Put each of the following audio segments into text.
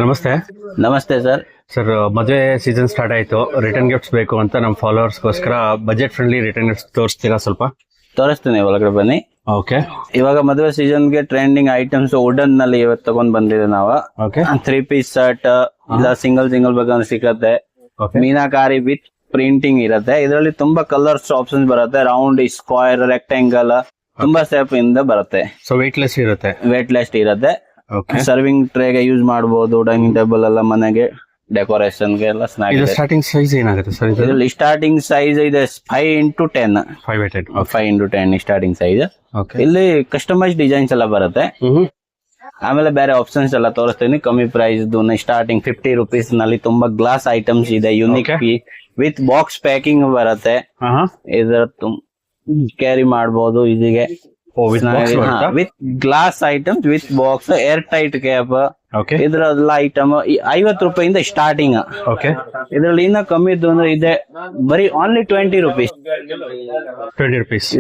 ನಮಸ್ತೆ. ನಮಸ್ತೆ sir. Sir, ಮದುವೆ ಸೀಸನ್ ಸ್ಟಾರ್ಟ್ ಆಯ್ತು. ರಿಟರ್ನ್ ಗಿಫ್ಟ್ಸ್ ಬೇಕು ಅಂತ ನಮ್ಮ ಫಾಲೋವರ್ಸ್ಗೋಸ್ಕರ ಬಜೆಟ್ ಫ್ರೆಂಡ್ಲಿ ರಿಟರ್ನ್ ಗಿಫ್ಟ್ಸ್ ತೋರಿಸ್ತೀರಾ ಸ್ವಲ್ಪ? ತೋರಿಸ್ತೀನಿ, ಒಳಗಡೆ ಬನ್ನಿ. ಓಕೆ. ಇವಾಗ ಮದುವೆ ಸೀಸನ್ಗೆ ಟ್ರೆಂಡಿಂಗ್ ಐಟಮ್ಸ್ ವುಡನ್ ನಲ್ಲಿ ಇವತ್ತು ತಗೊಂಡ್ ಬಂದಿದೆ ನಾವು. ಓಕೆ. 3 ಪೀಸ್ ಶರ್ಟ್ ಇಲ್ಲ ಸಿಂಗಲ್ ಬೇಕಂದ್ರೆ ಸಿಕ್ಕತ್ತೆ. ಮೀನಾಕಾರಿ ವಿತ್ ಪ್ರಿಂಟಿಂಗ್ ಇರುತ್ತೆ. ಇದರಲ್ಲಿ ತುಂಬಾ ಕಲರ್ಸ್ ಆಪ್ಷನ್ಸ್ ಬರುತ್ತೆ. ರೌಂಡ್, ಸ್ಕ್ವೇರ್, ರೆಕ್ಟಾಂಗಲ್, ತುಂಬಾ ಶೇಪ್ ಇಂದ ಬರುತ್ತೆ. ಸೊ ವೇಟ್ಲೆಸ್ ಇರುತ್ತೆ. ವೇಟ್ಲೆಸ್ ಇರುತ್ತೆ. ಓಕೆ. ಸರ್ವಿಂಗ್ ಟ್ರೇಗೆ ಯೂಸ್ ಮಾಡಬಹುದು. ಡೈನಿಂಗ್ ಟೇಬಲ್ ಎಲ್ಲ ಮನೆಗೆ ಡೆಕೋರೇಷನ್ ಗೆ ಎಲ್ಲ ಇದು ಸ್ಟಾರ್ಟಿಂಗ್ ಸೈಜ್ ಏನಾಗುತ್ತೆ ಸರ್? ಇದರಲ್ಲಿ ಸ್ಟಾರ್ಟಿಂಗ್ ಸೈಜ್ ಇದೆ 5x10. 5x10 starting size. ಇಲ್ಲಿ ಕಸ್ಟಮೈಸ್ ಡಿಸೈನ್ಸ್ ಎಲ್ಲ ಬರುತ್ತೆ. ಆಮೇಲೆ ಬೇರೆ ಆಪ್ಷನ್ಸ್ ಎಲ್ಲ ತೋರಿಸ್ತೀನಿ. ಕಮ್ಮಿ ಪ್ರೈಸ್ ಸ್ಟಾರ್ಟಿಂಗ್ 50 ರೂಪೀಸ್ ನಲ್ಲಿ ತುಂಬಾ ಗ್ಲಾಸ್ ಐಟಮ್ಸ್ ಇದೆ. ಯುನಿಕ್ ವಿತ್ ಬಾಕ್ಸ್ ಪ್ಯಾಕಿಂಗ್ ಬರುತ್ತೆ. ಇದರ ಕ್ಯಾರಿ ಮಾಡಬಹುದು ಈಜಿಗೆ. With glass items with box, air tight cap. ಇದ್ರಲ್ಲ ಐಟಮ್ 50 ರೂಪಾಯಿಂದ ಸ್ಟಾರ್ಟಿಂಗ್. ಇದ್ರಲ್ಲಿ ಇನ್ನ ಕಮ್ಮಿ ಇದ್ದು ಅಂದ್ರೆ ಇದೆ ಬರೀ ಓನ್ಲಿ 20 ರೂಪೀಸ್.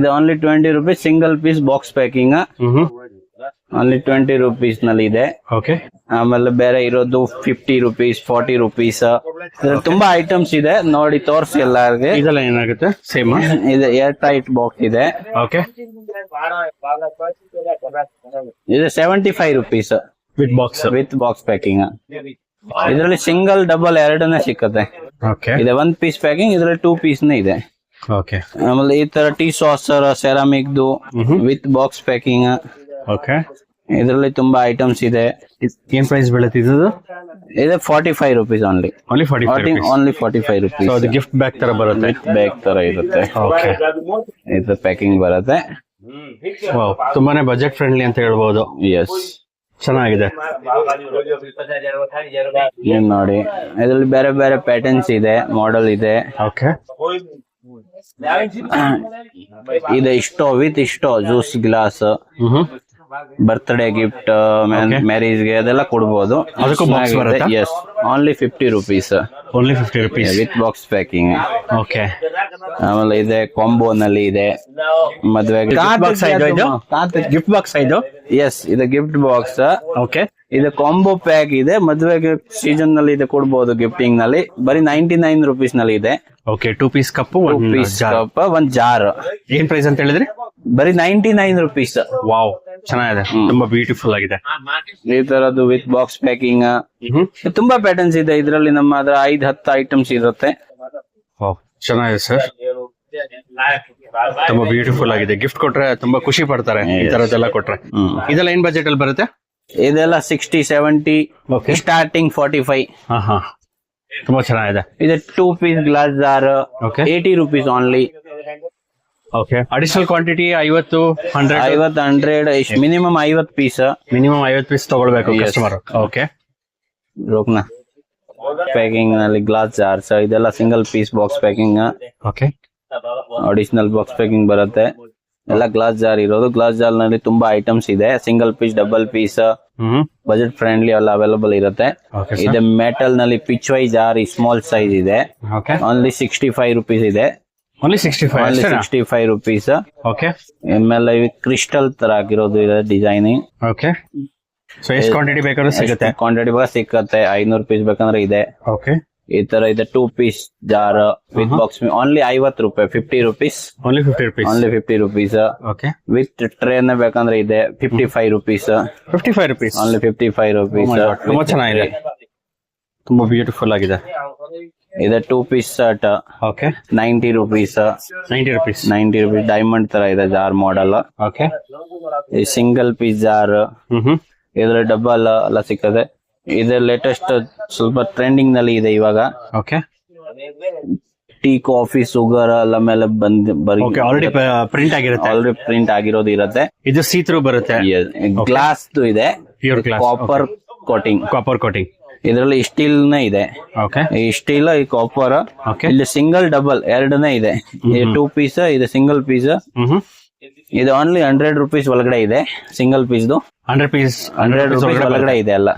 ಇದು only 20 rupees single piece box packing. Only 20 rupees ನಲ್ಲಿ ಇದೆ. ಆಮೇಲೆ ಬೇರೆ ಇರೋದು 50 ರೂಪೀಸ್, 40 ರೂಪೀಸ್. ತುಂಬಾ ಐಟಮ್ಸ್ ಇದೆ, ನೋಡಿ ತೋರಿಸಿ ಎಲ್ಲಾರ್ಗೆ. ಇದೆಲ್ಲ ಏನಾಗುತ್ತೆ? ಸೇಮ್ ಇದೆ. ಏರ್ ಟೈಟ್ ಬಾಕ್ಸ್ ಇದೆ. ಇದು 75 ರೂಪೀಸ್ ವಿತ್ ಬಾಕ್ಸ್ ಪ್ಯಾಕಿಂಗ್. ಇದರಲ್ಲಿ ಸಿಂಗಲ್ ಡಬಲ್ ಎರಡನೇ ಸಿಕ್ಕತ್ತೆ. ಇದೆ 1 ಪೀಸ್ ಪ್ಯಾಕಿಂಗ್, ಇದರಲ್ಲಿ 2 ಪೀಸ್ ಇದೆ. ಆಮೇಲೆ ಈ ತರ tea saucer ceramic with box packing. ಇದರಲ್ಲಿ ತುಂಬಾ ಐಟಮ್ಸ್ ಇದೆ. ಏನ್ ಪ್ರೈಸ್ ಬೀಳುತ್ತೆ ಇದು? ಇದೆ 45 ರೂಪೀಸ್ ಓನ್ಲಿ. Only 45 rupees. ಅದು ಗಿಫ್ಟ್ ಬ್ಯಾಗ್ ತರ ಬರುತ್ತೆ. ಬ್ಯಾಗ್ ತರ ಇರುತ್ತೆ. ಇದು ಪ್ಯಾಕಿಂಗ್ ಬರುತ್ತೆ. ತುಂಬಾನೇ ಬಜೆಟ್ ಫ್ರೆಂಡ್ಲಿ ಅಂತ ಹೇಳ್ಬೋದು. ಎಸ್, ಚೆನ್ನಾಗಿದೆ. ನೋಡಿ ಇದರಲ್ಲಿ ಬೇರೆ ಬೇರೆ ಪ್ಯಾಟರ್ನ್ಸ್ ಇದೆ, ಮಾಡೆಲ್ ಇದೆ. ಇದೆ ಇಷ್ಟೋ ಜ್ಯೂಸ್ ಗ್ಲಾಸ್, ಬರ್ತ್ಡೇ ಗಿಫ್ಟ್, ಮ್ಯಾರೇಜ್ಗೆ ಅದೆಲ್ಲ ಕೊಡ್ಬೋದು. Yes, only 50 rupees. With box packing. ಆಮೇಲೆ ಇದೆ ಕಾಂಬೋ ನಲ್ಲಿ ಇದೆ ಮದ್ವೆಗೆ ಗಿಫ್ಟ್ ಬಾಕ್ಸ್. ಇದು ಎಸ್, ಇದು ಗಿಫ್ಟ್ ಬಾಕ್ಸ್. ಇದು ಕಾಂಬೋ ಪ್ಯಾಕ್ ಇದೆ. ಮದ್ವೆಗೆ ಸೀಸನ್ ನಲ್ಲಿ ಇದೆ ಕೊಡ್ಬೋದು ಗಿಫ್ಟಿಂಗ್ ನಲ್ಲಿ. ಬರೀ 99 ರೂಪೀಸ್ ನಲ್ಲಿ ಇದೆ. 2 piece cup, 1 piece cup, 1 jar. ಏನ್ ಪ್ರೈಸ್ ಅಂತ ಹೇಳಿದ್ರಿ? ಬರೀ 99 ರೂಪೀಸ್. ವಾವ್, ಚೆನ್ನಾಗಿದೆ. ತುಂಬಾ ಬ್ಯೂಟಿಫುಲ್ ಆಗಿದೆ. ಈ ತರದ್ದು ವಿತ್ ಬಾಕ್ಸ್ ಪ್ಯಾಕಿಂಗ್. ತುಂಬಾ ಪ್ಯಾಟರ್ನ್ಸ್ ಇದೆ ಇದರಲ್ಲಿ. ನಮ್ಮ ಹತ್ರ 5-10 ಐಟಮ್ಸ್ ಇರುತ್ತೆ. ಚೆನ್ನಾಗಿದೆ ಸರ್, ತುಂಬಾ ಬ್ಯೂಟಿಫುಲ್ ಆಗಿದೆ. ಗಿಫ್ಟ್ ಕೊಟ್ರೆ ತುಂಬಾ ಖುಷಿ ಪಡ್ತಾರೆ ಈ ತರದೆಲ್ಲ ಕೊಟ್ರೆ. ಇದೆಲ್ಲ ಏನ್ ಬಜೆಟ್ ಅಲ್ಲಿ ಬರುತ್ತೆ? ಇದೆಲ್ಲ 60-70, ಸ್ಟಾರ್ಟಿಂಗ್ 45. ತುಂಬಾ ಚೆನ್ನಾಗಿದೆ. ಇದು 2 piece glass jar, 80 rupees only. Additional quantity 50, 100 minimum 50 piece. Minimum 50 piece ತಗೊಳ್ಬೇಕು ಕಸ್ಟಮರ್. ರೋಕ್ನಾ ಪ್ಯಾಕಿಂಗ್ ನಲ್ಲಿ ಗ್ಲಾಸ್ ಜಾರ್ಸ್. ಇದೆಲ್ಲ single piece box packing. Additional box packing ಬರುತ್ತೆ. ಎಲ್ಲ ಗ್ಲಾಸ್ ಜಾರ್ ಇರೋದು. ಗ್ಲಾಸ್ ಜಾರ್ ನಲ್ಲಿ ತುಂಬಾ ಐಟಮ್ಸ್ ಇದೆ. Single piece, double piece, budget friendly ಎಲ್ಲ ಅವೈಲಬಲ್ ಇರುತ್ತೆ. ಇದು ಮೆಟಲ್ ನಲ್ಲಿ ಪಿಚ್ ವೈ ಜಾರ್ ಸ್ಮಾಲ್ ಸೈಜ್ ಇದೆ. ಓನ್ಲಿ 65 ರೂಪೀಸ್ ಇದೆ. Only 65 rupees. ಆಮೇಲೆ ಕ್ರಿಸ್ಟಲ್ ತರ ಆಗಿರೋದು ಇದೆ ಡಿಸೈನಿಂಗ್. ಎಷ್ಟು ಕ್ವಾಂಟಿಟಿ ಬೇಕಾದ್ರೂ ಸಿಗುತ್ತೆ? ಕ್ವಾಂಟಿಟಿ ಸಿಕ್ಕತ್ತೆ. 500 ಪೀಸ್ ಬೇಕಂದ್ರೆ ಇದೆ. ಈ ತರ ಇದೆ 2 piece jar with box. Only 50 ರೂಪಾಯಿ. 50 rupees. Only 50 rupees. With tray ಬೇಕಂದ್ರೆ ಇದೆ 55 ರೂಪೀಸ್. Only 55 rupees. ತುಂಬಾ ಚೆನ್ನಾಗಿದೆ, ತುಂಬಾ ಬ್ಯೂಟಿಫುಲ್ ಆಗಿದೆ. ಇದೆ 2 piece shirt, 90 rupees. 90 rupees diamond ತರ ಇದೆ jar model. Single piece jar, ಇದ್ರ ಡಬಲ್ ಎಲ್ಲ ಸಿಕ್ಕದೆ. ಇದು ಲೇಟೆಸ್ಟ್ ಸ್ವಲ್ಪ ಟ್ರೆಂಡಿಂಗ್ ನಲ್ಲಿ ಇದೆ ಇವಾಗ. ಟೀ, ಕಾಫಿ, ಶುಗರ್ ಎಲ್ಲ ಮೇಲೆ ಆಲ್ರೆಡಿ ಪ್ರಿಂಟ್ ಆಗಿರೋದು ಇರುತ್ತೆ. ಇದು ಸೀತ್ರೂ ಬರುತ್ತೆ. ಗ್ಲಾಸ್ ಇದೆ, ಕಾಪರ್ ಕೋಟಿಂಗ್. ಇದರಲ್ಲಿ ಸ್ಟೀಲ್ ನೇ ಇದೆ. ಈ ಸ್ಟೀಲ್, ಈ ಕಾಪರ್. ಇಲ್ಲಿ ಸಿಂಗಲ್ ಡಬಲ್ ಎರಡನೇ ಇದೆ. 2 ಪೀಸ್ ಇದೆ ಸಿಂಗಲ್ ಪೀಸ್. ಇದು ಓನ್ಲಿ 100 ರೂಪೀಸ್ ಒಳಗಡೆ ಇದೆ. ಸಿಂಗಲ್ ಪೀಸ್ 100 ರೂಪೀಸ್ ಒಳಗಡೆ ಇದೆ ಎಲ್ಲ.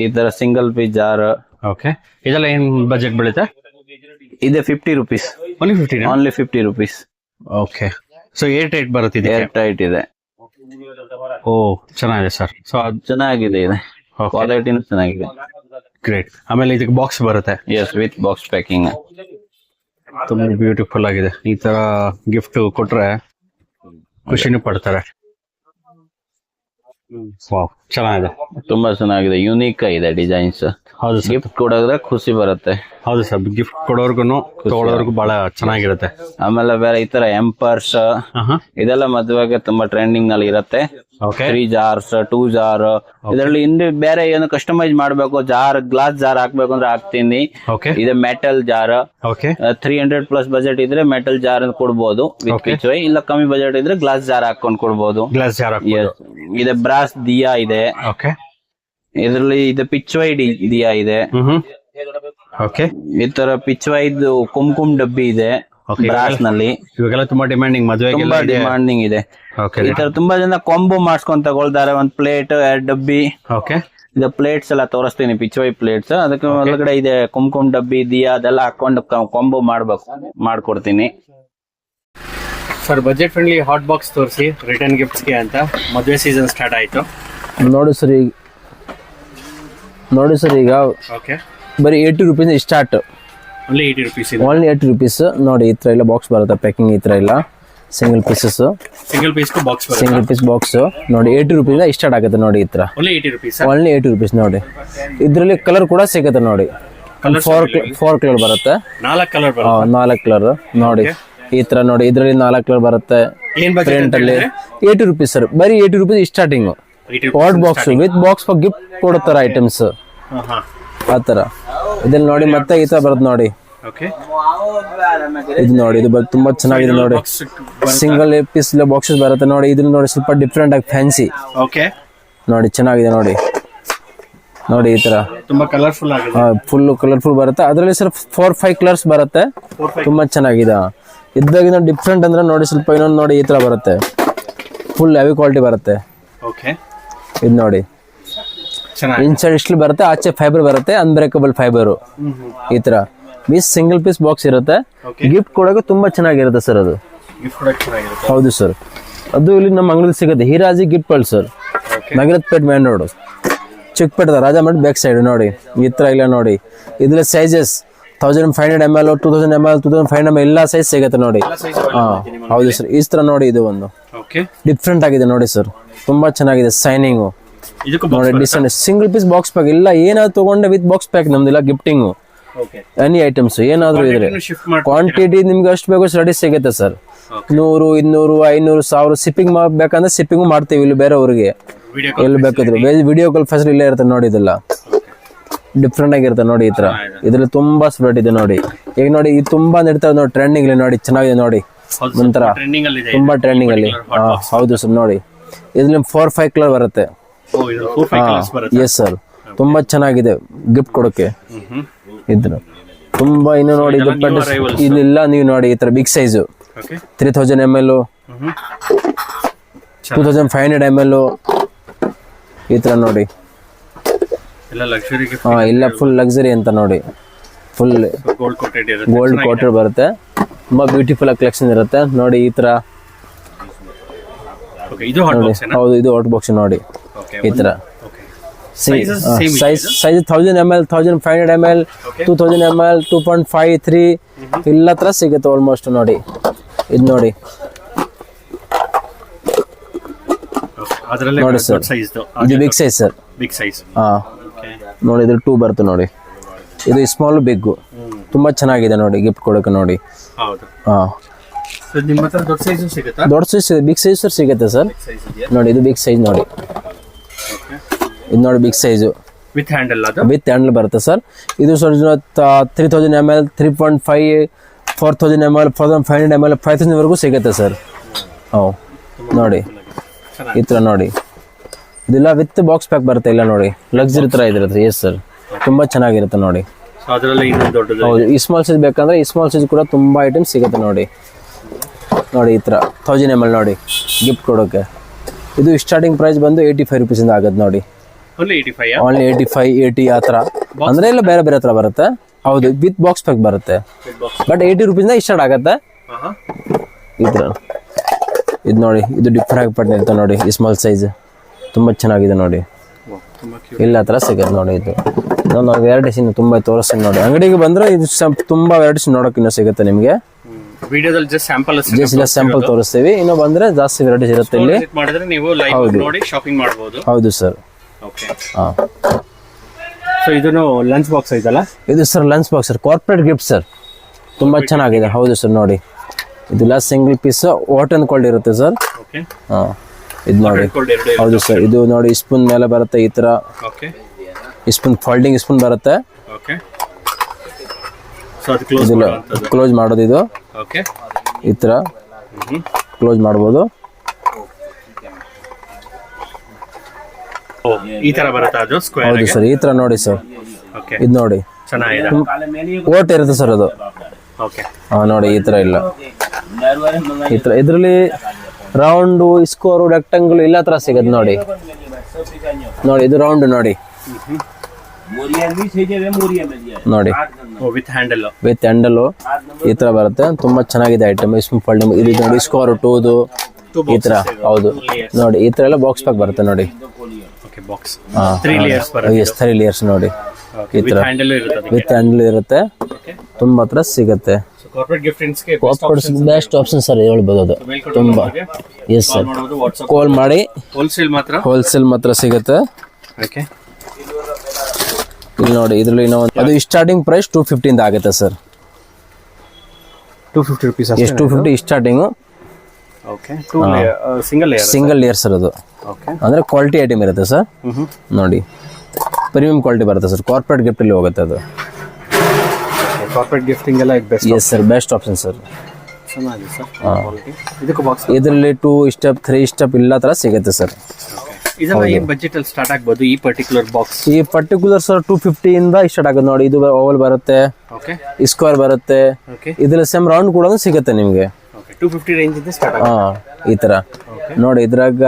ಈ ತರ ಸಿಂಗಲ್ ಪೀಸ್ ಜಾರ್. ಇದೆಲ್ಲ ಏನ್ ಬಜೆಟ್ ಬೀಳುತ್ತೆ? ಇದೆ 50 rupees. Only 50 rupees. So air tight ಬರುತ್ತೆ. ಏರ್ ಟೈಟ್ ಇದೆ. ಚೆನ್ನಾಗಿದೆ ಸರ್. ಸೊ ಚೆನ್ನಾಗಿದೆ ಇದೆ. Okay. ಕ್ವಾಲಿಟಿನೂ ಚೆನ್ನಾಗಿದೆ. ಗ್ರೇಟ್. ಆಮೇಲೆ ಇದಕ್ಕೆ ಬಾಕ್ಸ್ ಬರುತ್ತೆ. Yes, with box packing. ತುಂಬಾ ಬ್ಯೂಟಿಫುಲ್ ಆಗಿದೆ. ಈ ತರ ಗಿಫ್ಟ್ ಕೊಟ್ರೆ ಖುಷಿನೂ ಪಡ್ತಾರೆ. ವಾವ್, ಚೆನ್ನಾಗಿದೆ. ತುಂಬಾ ಚೆನ್ನಾಗಿದೆ, ಯೂನಿಕ್ ಆಗಿದೆ ಡಿಸೈನ್ಸ್. ಹೌದು ಸರ್. ಗಿಫ್ಟ್ ಕೊಡೋದ್ರೆ ಖುಷಿ ಬರುತ್ತೆ. ಹೌದು ಸರ್, ಗಿಫ್ಟ್ ಕೊಡೋರ್ಗು ತಗೊಳೋರ್ಗು ಬಹಳ ಚೆನ್ನಾಗಿರುತ್ತೆ. ಆಮೇಲೆ ಬೇರೆ ಈ ತರ ಎಂಪರ್ಸ್ ಇದೆಲ್ಲ ಮದುವೆಗೆ ತುಂಬಾ ಟ್ರೆಂಡಿಂಗ್ ನಲ್ಲಿ ಇರುತ್ತೆ. 3 ಜಾರ್ಸ್ 2 ಜಾರ್ ಇದರಲ್ಲಿ ಹಿಂದೆ ಬೇರೆ ಏನು ಕಸ್ಟಮೈಸ್ ಮಾಡ್ಬೇಕು, ಜಾರ್ ಗ್ಲಾಸ್ ಜಾರ್ ಹಾಕ್ಬೇಕು ಅಂದ್ರೆ ಹಾಕ್ತೀನಿ. ಇದು ಮೆಟಲ್ ಜಾರ್. 300+ ಬಜೆಟ್ ಇದ್ರೆ ಮೆಟಲ್ ಜಾರ್ ಕೊಡ್ಬೋದು ವಿತ್ ಪಿಚ್ವೈ. ಇಲ್ಲ ಕಮ್ಮಿ ಬಜೆಟ್ ಇದ್ರೆ ಗ್ಲಾಸ್ ಜಾರ್ ಹಾಕೊಂಡ್ ಕೊಡ್ಬೋದು. Glass jar. ಇದೆ ಬ್ರಾಸ್ ದಿಯಾ ಇದೆ. ಇದರಲ್ಲಿ ಇದು ಪಿಚ್ವೈ ದಿಯಾ ಇದೆ. ಈ ತರ ಪಿಚ್ವೈದು ಕುಂಕುಮ್ ಡಬ್ಬಿ ಇದೆ ಬ್ರಾಸ್ ನಲ್ಲಿ. ಇವಾಗೆಲ್ಲ ತುಂಬಾ ಡಿಮ್ಯಾಂಡಿಂಗ್, ಮದುವೆಗೆ ತುಂಬಾ ಡಿಮ್ಯಾಂಡಿಂಗ್ ಇದೆ. ಈ ತರ ತುಂಬಾ ಜನ ಕಾಂಬೋ ಮಾಡ್ಸ್ಕೊಂಡ್ ತಗೊಳ್ತಾರೆ. ಒಂದ್ ಪ್ಲೇಟ್ 2 ಡಬ್ಬಿ. ಇದು ಪ್ಲೇಟ್ಸ್ ಎಲ್ಲ ತೋರಿಸ್ತೀನಿ, ಪಿಚ್ವೈ ಪ್ಲೇಟ್ಸ್. ಅದಕ್ಕೆ ಒಳಗಡೆ ಇದೆ ಕುಂಕುಮ್ ಡಬ್ಬಿ ದಿಯಾ ಅದೆಲ್ಲ ಹಾಕೊಂಡು ಕಾಂಬೋ ಮಾಡ್ಕೊಡ್ತೀನಿ. Sir, budget friendly hot box ತೋರಿಸಿ ರಿಟರ್ನ್ ಗಿಫ್ಟ್ಸ್ಗೆ ಅಂತ. ಮದುವೆ ಸೀಸನ್ ಸ್ಟಾರ್ಟ್ ಆಯ್ತು. ನೋಡಿ ಸರ್ ಈಗ ಬರೀ 80 rupees start. Only 80 rupees. Only 80 rupees. ನೋಡಿ ಈ ತರ ಎಲ್ಲ ಬಾಕ್ಸ್ ಬರುತ್ತೆ, ಪ್ಯಾಕಿಂಗ್ ಈ ತರ ಇಲ್ಲ. Single pieces, single piece box, single piece box. ನೋಡಿ 80 ರೂಪೀಸ್ ಸ್ಟಾರ್ಟ್ ಆಗುತ್ತೆ. ನೋಡಿ ಈ ತರ ಓನ್ಲಿ 80 ರೂಪೀಸ್. Only 80 rupees. ನೋಡಿ ಇದ್ರಲ್ಲಿ ಕಲರ್ ಕೂಡ ಸಿಗುತ್ತೆ. ನೋಡಿ 4 ಕಲರ್ ಬರುತ್ತೆ. 4 ಕಲರ್. 4 ಕಲರ್. ನೋಡಿ ಈ ತರ ನೋಡಿ, ಇದ್ರಲ್ಲಿ 4 ಕಲರ್ ಬರುತ್ತೆ. ಪ್ರಿಂಟ್ ಅಲ್ಲಿ 80 ರೂಪೀಸ್ ಸರ್. ಬರೀ 80 rupees starting. Hot box with box for gift ಕೊಡುತ್ತಾರ ಐಟಮ್ಸ್ ಆತರ. ಇದ್ರಲ್ಲಿ ನೋಡಿ ಮತ್ತೆ ಈ ತರ ಬರುತ್ತೆ ನೋಡಿ. ಇದು ನೋಡಿ, ಇದು ತುಂಬಾ ಚೆನ್ನಾಗಿದೆ ನೋಡಿ. ಸಿಂಗಲ್ ಪೀಸ್ ಬಾಕ್ಸಸ್ ಬರುತ್ತೆ ನೋಡಿ. ಇದ್ರಲ್ಲಿ ನೋಡಿ ಸ್ವಲ್ಪ ಡಿಫ್ರೆಂಟ್ ಆಗಿ ಫ್ಯಾನ್ಸಿ. ನೋಡಿ ಚೆನ್ನಾಗಿದೆ ನೋಡಿ. ನೋಡಿ ಈ ತರ ತುಂಬಾ ಕಲರ್ಫುಲ್ ಆಗಿದೆ. ಫುಲ್ ಕಲರ್ಫುಲ್ ಬರುತ್ತೆ. ಅದರಲ್ಲಿ ಸರ್ 4-5 ಕಲರ್ಸ್ ಬರುತ್ತೆ. ತುಂಬಾ ಚೆನ್ನಾಗಿದೆ. ಇದ್ದಾಗಿನ ಡಿಫ್ರೆಂಟ್ ಅಂದ್ರೆ ನೋಡಿ ಸ್ವಲ್ಪ ಇನ್ನೊಂದು ನೋಡಿ ಈ ತರ ಬರುತ್ತೆ. ಫುಲ್ ಹೆವಿ ಕ್ವಾಲಿಟಿ ಬರುತ್ತೆ. ಇದು ನೋಡಿ ಇನ್ಸೈಡ್ ಸ್ಟಿಲ್ ಬರುತ್ತೆ, ಆಚೆ ಫೈಬರ್ ಬರುತ್ತೆ, ಅನ್ಬ್ರೇಕಬಲ್ ಫೈಬರ್. ಈ ತರ ಸಿಂಗಲ್ ಪೀಸ್ ಬಾಕ್ಸ್ ಇರುತ್ತೆ. ಗಿಫ್ಟ್ ಕೊಡೋಕೆ ತುಂಬಾ ಚೆನ್ನಾಗಿರುತ್ತೆ ಸರ್ ಅದು. ಹೌದು ಸರ್. ಅದು ಇಲ್ಲಿ ನಮ್ಮ ಅಂಗಡಿಯಲ್ಲಿ ಸಿಗುತ್ತೆ. ಹೀರಾಜಿ ಗಿಫ್ಟ್ ವರ್ಲ್ಡ್ ಸರ್, ನಗರದ ಪೇಟ್ ಮೇನ್ ರೋಡ್, ಚಿಕ್ಕಪೇಟದ ರಾಜಾ ಮಠ ಬ್ಯಾಕ್ ಸೈಡ್. ನೋಡಿ ಈ ತರ ಇಲ್ಲ ನೋಡಿ. ಇದ್ರ ಸೈಜಸ್ 1500 ml, 2000 ml, 2500 ml ಎಲ್ಲ ಸೈಜ್ ಸಿಗುತ್ತೆ ನೋಡಿ. ಹೌದು ಸರ್. ಈ ತರ ನೋಡಿ, ಇದು ಒಂದು ಡಿಫ್ರೆಂಟ್ ಆಗಿದೆ ನೋಡಿ ಸರ್. ತುಂಬಾ ಚೆನ್ನಾಗಿದೆ ಶೈನಿಂಗ್ ನೋಡಿ. Design single piece box pack ಇಲ್ಲ. ಏನಾದ್ರು ತಗೊಂಡೆ ವಿತ್ ಬಾಕ್ಸ್ ಪ್ಯಾಕ್ ನಮ್ದಿಲ್ಲ. ಗಿಫ್ಟಿಂಗ್ ಎನಿ ಐಟಮ್ಸ್ ಏನಾದ್ರು ಇದ್ರೆ ಕ್ವಾಂಟಿಟಿ ನಿಮ್ಗೆ ಅಷ್ಟು ಬೇಕು ರೆಡಿ ಸಿಗುತ್ತೆ ಸರ್. 100, 200, 500, 1000 ಶಿಪ್ಪಿಂಗ್ ಮಾಡ್ಬೇಕಂದ್ರೆ ಶಿಪ್ಪಿಂಗ್ ಮಾಡ್ತೀವಿ ಇಲ್ಲಿ ಬೇರೆಯವ್ರಿಗೆ. ಎಲ್ಲಿ ಬೇಕಾದ್ರು ವಿಡಿಯೋ ಕಾಲ್ ಫೆಸಿಲಿಟಿ ಇಲ್ಲೇ ಇರುತ್ತೆ ನೋಡಿ. ಇದೆಲ್ಲ ಡಿಫ್ರೆಂಟ್ ಆಗಿರುತ್ತೆ ನೋಡಿ. ಈ ತರ ಇದ್ರಲ್ಲಿ ತುಂಬಾ ಸ್ಪ್ರೆಡ್ ಇದೆ ನೋಡಿ. ಈಗ ನೋಡಿ ಇದು ತುಂಬಾ ನಡೀತಾ ನೋಡಿ ಟ್ರೆಂಡಿಂಗ್ ಅಲ್ಲಿ. ನೋಡಿ ಚೆನ್ನಾಗಿದೆ ನೋಡಿ. ಒಂಥರ ತುಂಬಾ ಟ್ರೆಂಡಿಂಗ್ ಅಲ್ಲಿ. ಹೌದು ಸರ್. ನೋಡಿ ಇದ್ರಲ್ಲಿ 4-5 ಕಲರ್ ಬರುತ್ತೆ. Yes sir. ತುಂಬಾ ಚೆನ್ನಾಗಿದೆ ಗಿಫ್ಟ್ ಕೊಡೋಕೆ. ಇದ್ರ ತುಂಬಾ ಇನ್ನು ನೋಡಿ ಇಲ್ಲಿಲ್ಲ. ನೀವು ನೋಡಿ ಈ ತರ ಬಿಗ್ ಸೈಜ್ 3000 ml, 2500 ml ಈ ತರ ನೋಡಿ. ಇಲ್ಲ ಫುಲ್ ಲಕ್ಸರಿ ಅಂತ ನೋಡಿ. ಫುಲ್ ಗೋಲ್ಡ್ ಕೋಟೆಡ್ ಬರುತ್ತೆ. ತುಂಬಾ ಬ್ಯೂಟಿಫುಲ್ ಆಗಿ ಕಲೆಕ್ಷನ್ ಇರುತ್ತೆ ನೋಡಿ. ಈ ತರ ಹೌದು, ಇದು ಹಾಟ್ ಬಾಕ್ಸ್ ನೋಡಿ. ಈ ತರ ಸೈಜ್ 1000 ml, 1500 ml, 2000 ml, 2.5, 3 ಎಲ್ಲ ತರ ಸಿಗುತ್ತೆ ಆಲ್ಮೋಸ್ಟ್ ನೋಡಿ. ಇದು ನೋಡಿ ನೋಡಿ ಸರ್. ಇದು ಬಿಗ್ ಸೈಜ್ ಸರ್. ನೋಡಿ ಇದ್ರ 2 ಬರುತ್ತೆ ನೋಡಿ. ಇದು ಸ್ಮಾಲ್ ಬಿಗ್ ತುಂಬಾ ಚೆನ್ನಾಗಿದೆ ನೋಡಿ ಗಿಫ್ಟ್ ಕೊಡೋಕೆ ನೋಡಿ. ದೊಡ್ಡ ಸೈಜ್ ಬಿಗ್ ಸೈಜ್ ಸರ್ ಸಿಗುತ್ತೆ ಸರ್. ನೋಡಿ ಇದು ಬಿಗ್ ಸೈಜ್ ನೋಡಿ. ಇದು ನೋಡಿ ಬಿಗ್ ಸೈಜ್ ವಿತ್ ಹ್ಯಾಂಡಲ್ ಬರುತ್ತೆ ಸರ್. ಇದು ಸರ್ 3000 ml, 3.5, 4000 ml, 4500 ml, 5000 ವರೆಗೂ ಸಿಗುತ್ತೆ ಸರ್. ನೋಡಿ ಈ ತರ ನೋಡಿ. ಇದೆಲ್ಲ ವಿತ್ ಬಾಕ್ಸ್ ಪ್ಯಾಕ್ ಬರುತ್ತೆ. ಇಲ್ಲ ನೋಡಿ ಲಕ್ಸುರಿ ತರ ಇದಿರುತ್ತೆ. Yes sir. ತುಂಬಾ ಚೆನ್ನಾಗಿರುತ್ತೆ ನೋಡಿ. ಹೌದು. ಈ ಸ್ಮಾಲ್ ಸೈಜ್ ಬೇಕಂದ್ರೆ ಈ ಸ್ಮಾಲ್ ಸೈಜ್ ಕೂಡ ತುಂಬಾ ಐಟಮ್ ಸಿಗುತ್ತೆ ನೋಡಿ. ನೋಡಿ ಈ ತರ 1000 ml ನೋಡಿ ಗಿಫ್ಟ್ ಕೊಡೋಕೆ. ಇದು ಸ್ಟಾರ್ಟಿಂಗ್ ಪ್ರೈಸ್ ಬಂದು 85 ರೂಪೀಸ್ ಇಂದ ಆಗುತ್ತೆ ನೋಡಿ. ಓನ್ಲಿ 85, 80 ಆ ತರ ಅಂದ್ರೆ ಎಲ್ಲ ಬೇರೆ ಬೇರೆ ತರ ಬರುತ್ತೆ. ಹೌದು, ವಿತ್ ಬಾಕ್ಸ್ ಪ್ಯಾಕ್ ಬರುತ್ತೆ. ಬಟ್ 80 ರೂಪೀಸ್ ಸ್ಟಾರ್ಟ್ ಆಗುತ್ತೆ ಈ ತರ. ಇದು ನೋಡಿ, ಇದು ಡಿಫ್ರೆಂಟ್ ಆಗಿ ಪಟ್ಟು ನೋಡಿ. ಈ ಸ್ಮಾಲ್ ಸೈಜ್ ತುಂಬಾ ಚೆನ್ನಾಗಿದೆ ನೋಡಿ. ಇಲ್ಲ ತರ ಸಿಗುತ್ತೆ ನೋಡಿ. ಇದು ನಾವು ವೆರೈಟೀಸ್ ಇನ್ನು ತುಂಬಾ ತೋರಿಸ್ತೀನಿ ನೋಡಿ. ಅಂಗಡಿಗೆ ಬಂದ್ರೆ ಇದು ತುಂಬಾ ವೆರೈಟೀಸ್ ನೋಡೋಕೆ ಇನ್ನೂ ಸಿಗುತ್ತೆ ನಿಮಗೆ. ವಿಡಿಯೋದಲ್ಲಿ ಜಸ್ಟ್ ಸ್ಯಾಂಪಲ್ ಜಸ್ಟ್ ಸ್ಯಾಂಪಲ್ ತೋರಿಸ್ತೀವಿ, ಇನ್ನು ಬಂದ್ರೆ ಜಾಸ್ತಿ ವೆರೈಟೀಸ್ ಇರುತ್ತೆ ಇಲ್ಲಿ. ಮಾಡಿದ್ರೆ ನೀವು ಲೈವ್ ನೋಡಿ ಶಾಪಿಂಗ್ ಮಾಡಬಹುದು. ಹೌದು ಸರ್. ಓಕೆ. ಸೊ ಇದನ್ನು ಲಂಚ್ ಬಾಕ್ಸ್ ಐತಲ್ಲ, ಇದು sir lunch box sir, corporate gift sir, ತುಂಬಾ ಚೆನ್ನಾಗಿದೆ. ಹೌದು ಸರ್ ನೋಡಿ, ಇದೆಲ್ಲ ಸಿಂಗಲ್ ಪೀಸ್ ವಾಟರ್ ಕ್ವಾಲಿಟಿ ಇರುತ್ತೆ ಸರ್. ಓಕೆ. ಇದು ನೋಡಿ. ಹೌದು ಸರ್, ಇದು ನೋಡಿ ಸ್ಪೂನ್ ಮೇಲೆ ಬರುತ್ತೆ ಈ ತರ. ಓಕೆ. ಸ್ಪೂನ್ ಫೋಲ್ಡಿಂಗ್ ಸ್ಪೂನ್ ಬರುತ್ತೆ. ಓಕೆ. ಸೊ ಅದು ಕ್ಲೋಸ್ ಮಾಡೋದು ಇದು. ಓಕೆ. ಈ ತರ ಕ್ಲೋಸ್ ಮಾಡ್ಬೋದು. ಈ ತರ ಬರುತ್ತೆ ಅದು ಸ್ಕ್ವೇರ್. ಹೌದು ಸರ್, ಈ ತರ ನೋಡಿ ಸರ್. ಓಕೆ. ಇದು ನೋಡಿ ಚೆನ್ನಾಗಿದೆ. ಓಟ್ ಇರುತ್ತೆ ಸರ್ ಅದು. ಓಕೆ. ನೋಡಿ ಈ ತರ ಇಲ್ಲ, ಈ ತರ ಇದರಲ್ಲಿ ರೌಂಡ್ ಸ್ಕೋರ್ ರೆಕ್ಟಾಂಗಲ್ ಎಲ್ಲ ತರ ಸಿಗುತ್ತೆ ನೋಡಿ. ನೋಡಿ ಇದು ರೌಂಡ್ ನೋಡಿ. ನೋಡಿ ವಿತ್ ಹ್ಯಾಂಡಲ್, ವಿತ್ ಹ್ಯಾಂಡಲ್ ಈ ತರ ಬರುತ್ತೆ. ತುಂಬಾ ಚೆನ್ನಾಗಿದೆ ಐಟಮ್. ಫೋಲ್ಡಿಂಗ್ ಇದು ನೋಡಿ, ಸ್ಕೋರ್ ಟೂದು ಈ ತರ. ಹೌದು ನೋಡಿ, ಈ ತರ ಎಲ್ಲ ಬಾಕ್ಸ್ ಪ್ಯಾಕ್ ಬರುತ್ತೆ ನೋಡಿ. ಓಕೆ. ಬಾಕ್ಸ್ 3 ಲೇಯರ್ಸ್ ಬರುತ್ತೆ. ಎಸ್ 3 ಲೇಯರ್ಸ್ ನೋಡಿ. ಈ ತರ ಹ್ಯಾಂಡಲ್ ಇರುತ್ತೆ, ವಿತ್ ಹ್ಯಾಂಡಲ್ ಇರುತ್ತೆ. ತುಂಬಾ ತರ ಸಿಗುತ್ತೆ. ಕಾರ್ಪೊರೇಟ್ ಗಿಫ್ಟಿಂಗ್ಸ್ ಗೆ ಬೆಸ್ಟ್ ಆಪ್ಷನ್ ಸರ್ ಹೇಳ್ಬೋದು ಅದು. ತುಂಬಾ ಎಸ್ ಸರ್, ಕಾಲ್ ಮಾಡಿ. ಹೋಲ್ಸೇಲ್ ಮಾತ್ರ ಸಿಗುತ್ತೆ. ಓಕೆ. ಇಲ್ಲಿ ನೋಡಿ, ಇದ್ರಲ್ಲಿ ಅದು ಸ್ಟಾರ್ಟಿಂಗ್ ಪ್ರೈಸ್ 250 ಇಂದ ಆಗುತ್ತೆ ಸರ್. 250 rupees ಎಷ್ಟು 250 starting. Okay. Single layer sir ಅದು. ಓಕೆ. ಅಂದ್ರೆ ಕ್ವಾಲಿಟಿ ಐಟಮ್ ಇರುತ್ತೆ ಸರ್. ನೋಡಿ ಪ್ರೀಮಿಯಂ ಕ್ವಾಲಿಟಿ ಬರುತ್ತೆ ಸರ್. ಕಾರ್ಪೊರೇಟ್ ಗಿಫ್ಟ್ ಅಲ್ಲಿ ಹೋಗುತ್ತೆ ಅದು. ಕಾರ್ಪೊರೇಟ್ ಗಿಫ್ಟಿಂಗ್ ಎಲ್ಲ best. Yes sir, best option sir. ಚೆನ್ನಾಗಿದೆ ಸರ್. ಇದಕ್ಕೆ ಬಾಕ್ಸ್ ಇದರಲ್ಲಿ 2 ಸ್ಟೆಪ್ 3 ಸ್ಟೆಪ್ ಎಲ್ಲ ತರ ಸಿಗುತ್ತೆ ಸರ್. ಇದೆಲ್ಲ ಏನು ಬಜೆಟ್ ಅಲ್ಲಿ ಸ್ಟಾರ್ಟ್ ಆಗ್ಬೋದು ಈ ಪರ್ಟಿಕ್ಯುಲರ್ ಬಾಕ್ಸ್? ಈ ಪರ್ಟಿಕ್ಯುಲರ್ ಸರ್ 250 ಇಂದ ಸ್ಟಾರ್ಟ್ ಆಗುತ್ತೆ ನೋಡಿ. ಇದು ಓವಲ್ ಬರುತ್ತೆ, ಓಕೆ, ಸ್ಕ್ವೇರ್ ಬರುತ್ತೆ. ಓಕೆ. ಇದ್ರಲ್ಲಿ ಸೇಮ್ ರೌಂಡ್ ಕೂಡ ಸಿಗುತ್ತೆ ನಿಮಗೆ. ಓಕೆ. 250 ರೇಂಜ್ ಇಂದ ಸ್ಟಾರ್ಟ್ ಆಗುತ್ತೆ. ಈ ತರ ನೋಡಿ. ಇದ್ರಾಗ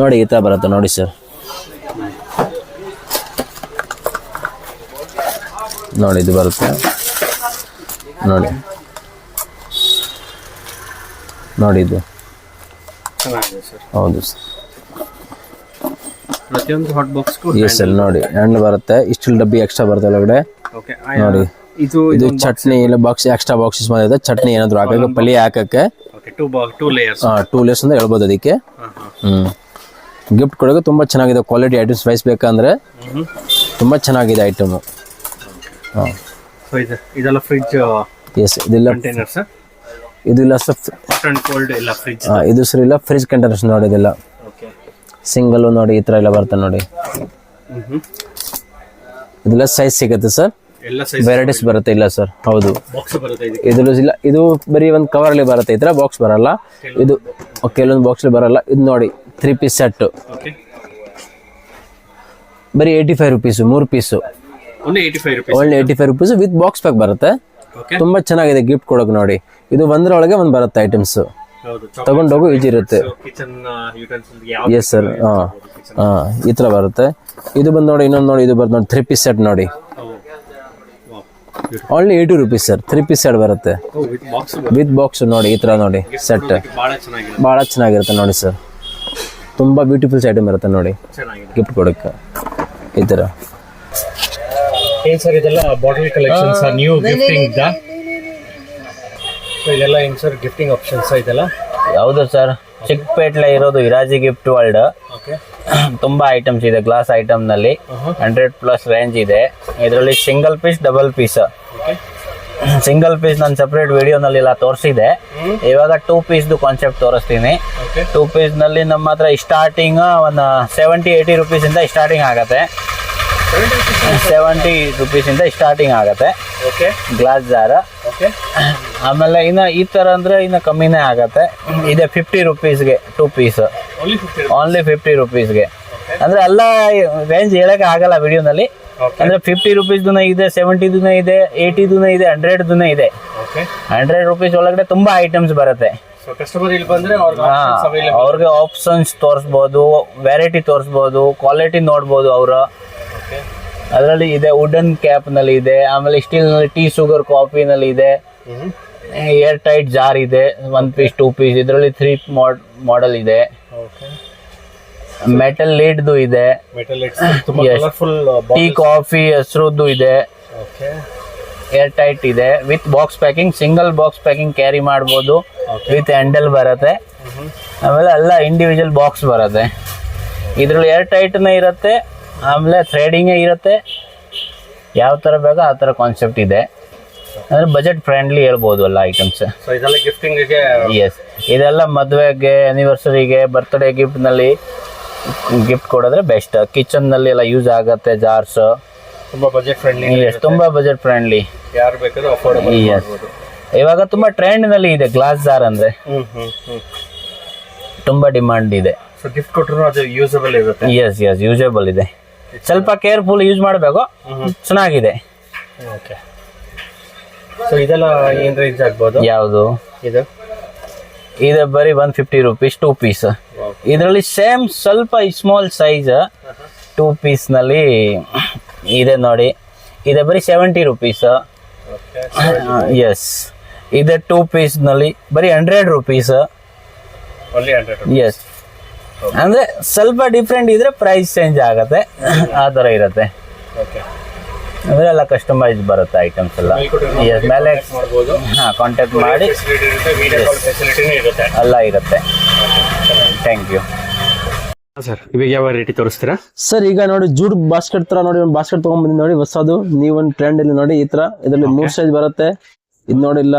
ನೋಡಿ ಈ ತರ ಬರುತ್ತೆ ನೋಡಿ ಸರ್. ನೋಡಿ ಇದು ಬರುತ್ತೆ ನೋಡಿ. ನೋಡಿ ಇದು ಚೆನ್ನಾಗಿದೆ ಸರ್. ಹೌದು ಸರ್. ಪ್ರತಿಯೊಂದು ಹಾಟ್ ಬಾಕ್ಸ್ ಗೂ ಎಸ್ ಸರ್ ನೋಡಿ, ಹ್ಯಾಂಡ್ ಬರುತ್ತೆ. ಸ್ಟೀಲ್ ಡಬ್ಬಿ ಎಕ್ಸ್ಟ್ರಾ ಬರುತ್ತೆ ಒಳಗಡೆ. ಓಕೆ. ನೋಡಿ ಇದು ಚಟ್ನಿ ಇಲ್ಲ ಬಾಕ್ಸ್ ಎಕ್ಸ್ಟ್ರಾ ಬಾಕ್ಸಸ್ ಮಾಡಿದೆ. ಚಟ್ನಿ ಏನಾದ್ರು ಹಾಕಕ್ಕೆ, ಪಲ್ಯ ಹಾಕಕ್ಕೆ. ಓಕೆ. 2 ಲೇಯರ್ಸ್. 2 ಲೇಯರ್ಸ್ ಅಂತ ಹೇಳ್ಬೋದು ಅದಕ್ಕೆ. ಗಿಫ್ಟ್ ಕೊಡೋಕೆ ತುಂಬಾ ಚೆನ್ನಾಗಿದೆ. ಕ್ವಾಲಿಟಿ ಐಟಮ್ಸ್ ವೈಸ್ ಬೇಕಂದ್ರೆ ತುಂಬಾ ಚೆನ್ನಾಗಿದೆ ಐಟಮ್. ಸೊ ಇದೆಲ್ಲ ಫ್ರಿಡ್ಜ್. ಎಸ್, ಇದೆಲ್ಲ ಕಂಟೈನರ್ಸ್. ಇದಿಲ್ಲ ಸರ್, ಹಾಟ್ ಅಂಡ್ ಕೋಲ್ಡ್ ಎಲ್ಲ ಫ್ರಿಡ್ಜ್. ಇದು ಸರ್ ಇಲ್ಲ ಫ್ರಿಡ್ಜ್ ಕಂಟೈನರ್ಸ್ ನೋಡಿ. ಇದೆಲ್ಲ ಓಕೆ. ಸಿಂಗಲ್ ನೋಡಿ ಈ ತರ ಎಲ್ಲ ಬರುತ್ತೆ ನೋಡಿ. ಇದೆಲ್ಲ ಸೈಜ್ ಸಿಗುತ್ತೆ ಸರ್. ಎಲ್ಲ ಸೈಜ್ ವೆರೈಟೀಸ್ ಬರುತ್ತೆ. ಇಲ್ಲ ಸರ್, ಹೌದು. ಬಾಕ್ಸ್ ಬರುತ್ತೆ ಇದಕ್ಕೆ. ಇದ್ರಲ್ಲಿ ಇಲ್ಲ, ಇದು ಬರೀ ಒಂದು ಕವರ್ ಅಲ್ಲಿ ಬರುತ್ತೆ. ಈ ತರ ಬಾಕ್ಸ್ ಬರಲ್ಲ ಇದು. ಕೆಲವೊಂದು ಬಾಕ್ಸ್ ಅಲ್ಲಿ ಬರಲ್ಲ. ಇದು ನೋಡಿ 3 ಪೀಸ್ ಸೆಟ್. ಓಕೆ. ಬರೀ 85 rupees 3 piece. Only 85 rupees. Only 85 rupees with box pack ಬರುತ್ತೆ. ಓಕೆ. ತುಂಬಾ ಚೆನ್ನಾಗಿದೆ ಗಿಫ್ಟ್ ಕೊಡೋಕೆ ನೋಡಿ. ಇದು ಒಂದರೊಳಗೆ ಒಂದು ಬರುತ್ತೆ ಐಟಮ್ಸ್. ಹೌದು. ತಗೊಂಡೋಗು ಈಜಿ ಇರುತ್ತೆ. ಕಿಚನ್ ಯುಟೆನ್ಸಿಲ್ಸ್ ಯಾವ ಎಸ್ ಸರ್. ಈ ತರ ಬರುತ್ತೆ. ಇದು ಬಂದು ನೋಡಿ, ಇನ್ನೊಂದು ನೋಡಿ, ಇದು ಬರುತ್ತೆ ನೋಡಿ 3 ಪೀಸ್ ಸೆಟ್ ನೋಡಿ. Only 80 rupees sir. 3 piece set ಬರುತ್ತೆ ವಿತ್ ಬಾಕ್ಸ್ ನೋಡಿ. ಈ ತರ ನೋಡಿ ಸೆಟ್ ಬಹಳ ಚೆನ್ನಾಗಿರುತ್ತೆ ನೋಡಿ ಸರ್. ತುಂಬಾ ಬ್ಯೂಟಿಫುಲ್ ಐಟಮ್ ಇರುತ್ತೆ ನೋಡಿ ಗಿಫ್ಟ್ ಕೊಡಕ್ಕೆ. ಈ ತರ ಏನ್ ಸರ್ ಇದೆಲ್ಲ bottle collections new gifting the. So ಇದೆಲ್ಲ ಏನ್ ಸರ್ ಗಿಫ್ಟಿಂಗ್ ಆಪ್ಷನ್ಸ್ ಇದೆಲ್ಲ? ಹೌದು ಸರ್, ಚಿಕ್ಕಪೇಟ್ಲೆ ಇರೋದು ಇರಾಜಿ ಗಿಫ್ಟ್ ವರ್ಲ್ಡ್. ತುಂಬಾ ಐಟಮ್ಸ್ ಇದೆ ಗ್ಲಾಸ್ ಐಟಮ್ ನಲ್ಲಿ. 100+ ರೇಂಜ್ ಇದೆ. ಇದರಲ್ಲಿ single piece, double piece. Single piece ನಾನು ಸೆಪರೇಟ್ ವಿಡಿಯೋನಲ್ಲಿ ಎಲ್ಲ ತೋರಿಸಿದೆ. ಇವಾಗ 2 ಪೀಸ್ ಕಾನ್ಸೆಪ್ಟ್ ತೋರಿಸ್ತೀನಿ. 2 ಪೀಸ್ ನಲ್ಲಿ ನಮ್ಮ ಹತ್ರ ಸ್ಟಾರ್ಟಿಂಗ್ ಒಂದು 70-80 ರುಪೀಸ್ ಇಂದ ಸ್ಟಾರ್ಟಿಂಗ್ ಆಗತ್ತೆ. 70 ರುಪೀಸ್ ಇಂದ ಸ್ಟಾರ್ಟಿಂಗ್ ಆಗತ್ತೆ ಗ್ಲಾಸ್ ಜಾರ್. ಆಮೇಲೆ ಇನ್ನ ಈ ತರ ಅಂದ್ರೆ ಇನ್ನ ಕಮ್ಮಿನೇ ಆಗತ್ತೆ. ಇದೆ 50 ರುಪೀಸ್ಗೆ 2 ಪೀಸ್. ಓನ್ಲಿ 50 ರುಪೀಸ್ಗೆ. ಅಂದ್ರೆ ಎಲ್ಲ ರೇಂಜ್ ಹೇಳಕ್ ಆಗಲ್ಲ ವಿಡಿಯೋನಲ್ಲಿ. ಅಂದ್ರೆ 50 ರುಪೀಸ್ದು ಇದೆ, 70ದು ಇದೆ, 80ದು ಇದೆ, 100ದು ಇದೆ. 100 ರುಪೀಸ್ ಒಳಗಡೆ ತುಂಬಾ ಐಟಮ್ಸ್ ಬರುತ್ತೆ. ಅವ್ರಿಗೆ ಆಪ್ಷನ್ಸ್ ತೋರಿಸ್ಬೋದು, ವೆರೈಟಿ ತೋರಿಸ್ಬೋದು, ಕ್ವಾಲಿಟಿ ನೋಡ್ಬೋದು ಅವರು. ಅದರಲ್ಲಿ ಇದೆ ವುಡನ್ ಕ್ಯಾಪ್ ನಲ್ಲಿ ಇದೆ. ಆಮೇಲೆ ಸ್ಟೀಲ್ ನಲ್ಲಿ ಟೀ, ಶುಗರ್, ಕಾಫಿ ನಲ್ಲಿ ಇದೆ. ಏರ್ ಟೈಟ್ ಜಾರ್ ಇದೆ. 1 ಪೀಸ್ 2 ಪೀಸ್. ಇದರಲ್ಲಿ 3 ಮಾಡೆಲ್ ಇದೆ. ಮೆಟಲ್ ಲೀಡ್ದು ಇದೆ, ಮೆಟಲ್ ತುಂಬಾ Yes. ಕಲರ್ಫುಲ್ ಟೀ ಕಾಫಿ ಹೆಸರುದ್ದು ಇದೆ, ಓಕೆ ಏರ್ ಟೈಟ್ ಇದೆ, with box packing, single box packing carry ಮಾಡ್ಬೋದು, ವಿತ್ ಹ್ಯಾಂಡಲ್ ಬರುತ್ತೆ. ಆಮೇಲೆ ಎಲ್ಲ ಇಂಡಿವಿಜುವಲ್ ಬಾಕ್ಸ್ ಬರುತ್ತೆ. ಇದ್ರಲ್ಲಿ ಏರ್ ಟೈಟ್ನ ಇರುತ್ತೆ, ಆಮೇಲೆ ಥ್ರೆಡಿಂಗ್ ಇರುತ್ತೆ. ಯಾವ ತರ ಬೇಕೋ ಆ ತರ ಕಾನ್ಸೆಪ್ಟ್ ಇದೆ. ಅಂದ್ರೆ ಬಜೆಟ್ ಫ್ರೆಂಡ್ಲಿ ಹೇಳ್ಬೋದು ಎಲ್ಲ ಐಟಮ್ಸ್. ಸೊ ಇದೆಲ್ಲ ಗಿಫ್ಟಿಂಗ್ ಗೆ ಎಸ್, ಇದೆಲ್ಲ ಮದುವೆಗೆ, ಆನಿವರ್ಸರಿಗೆ, ಬರ್ತ್ಡೇ ಗಿಫ್ಟ್ ನಲ್ಲಿ ಗಿಫ್ಟ್ ಕೊಡಿದ್ರೆ ಬೆಸ್ಟ್. ಕಿಚನ್ ನಲ್ಲಿ ಎಲ್ಲ ಯೂಸ್ ಆಗತ್ತೆ. ಜಾರ್ಸ್ ತುಂಬಾ ಬಜೆಟ್ ಫ್ರೆಂಡ್ಲಿ, ತುಂಬಾ ಬಜೆಟ್ ಫ್ರೆಂಡ್ಲಿ, ಯಾರು ಬೇಕಾದ್ರೂ ಅಫೋರ್ಡಬಲ್ Yes. ಮಾಡ್ಬೋದು. ಇವಾಗ ತುಂಬಾ ಟ್ರೆಂಡ್ ನಲ್ಲಿ ಇದೆ ಗ್ಲಾಸ್ ಜಾರ್ ಅಂದ್ರೆ, ತುಂಬಾ ಡಿಮಾಂಡ್ ಇದೆ. ಸೊ ಗಿಫ್ಟ್ ಕೊಟ್ಟರು ಅದು ಯೂಸಬಲ್ ಇರುತ್ತೆ. ಎಸ್ ಎಸ್, ಯೂಸೇಬಲ್ ಇದೆ. ಸ್ವಲ್ಪ ಕೇರ್ಫುಲ್ ಯೂಸ್ ಮಾಡಬೇಕು. ಚೆನ್ನಾಗಿದೆ. ಓಕೆ. ಸೊ ಇದೆಲ್ಲ ಏನ್ ರೇಂಜ್ ಆಗ್ಬೋದು? ಯಾವುದು ಇದು ಇದು ಬರೀ 150 ರೂಪೀಸ್ 2 ಪೀಸ್. ಇದರಲ್ಲಿ ಸೇಮ್ ಸ್ವಲ್ಪ ಸ್ಮಾಲ್ ಸೈಜ್ 2 ಪೀಸ್ ನಲ್ಲಿ ಇದೆ ನೋಡಿ. ಇದೆ ಬರೀ 70 ರೂಪೀಸ್. ಎಸ್, ಇದೆ 2 ಪೀಸ್ ನಲ್ಲಿ ಬರೀ 100 ರೂಪೀಸ್. ಓನ್ಲಿ 100. ಎಸ್, ಅಂದ್ರೆ ಸ್ವಲ್ಪ ಡಿಫ್ರೆಂಟ್ ಇದ್ರೆ ಪ್ರೈಸ್ ಚೇಂಜ್ ಆಗತ್ತೆ, ಆ ತರ ಇರುತ್ತೆ. ಓಕೆ. ಅಂದ್ರೆ ಎಲ್ಲ ಕಸ್ಟಮೈಸ್ ಬರುತ್ತೆ ಐಟಮ್ಸ್ ಎಲ್ಲ. ಎಸ್, ಮೇಲೆ ಮಾಡ್ಬೋದು. ಕಾಂಟ್ಯಾಕ್ಟ್ ಮಾಡಿ ಫೆಸಿಲಿಟಿ ಇರುತ್ತೆ, ವಿಡಿಯೋ ಕಾಲ್ ಫೆಸಿಲಿಟಿನೂ ಇರುತ್ತೆ. ಎಲ್ಲ ಇರುತ್ತೆ. ಥ್ಯಾಂಕ್ ಯು ಸರ್, ಇವಾಗ ಯಾವ ರೇಟಿ ತೋರಿಸ್ತೀರಾ? ಸರ್ ಈಗ ನೋಡಿ ಜೂಡ್ ಬಾಸ್ಕೆಟ್ ತರ ನೋಡಿ, ಒಂದು ಬಾಸ್ಕೆಟ್ ತಗೊಂಡ್ಬಂದಿ ನೋಡಿ ಹೊಸದು. ನೀವೊಂದು ಟ್ರೆಂಡ್ ಇಲ್ಲಿ ನೋಡಿ ಈ ತರ. ಇದರಲ್ಲಿ 3 ಸೈಜ್ ಬರುತ್ತೆ. ಇದು ನೋಡಿಲ್ಲ,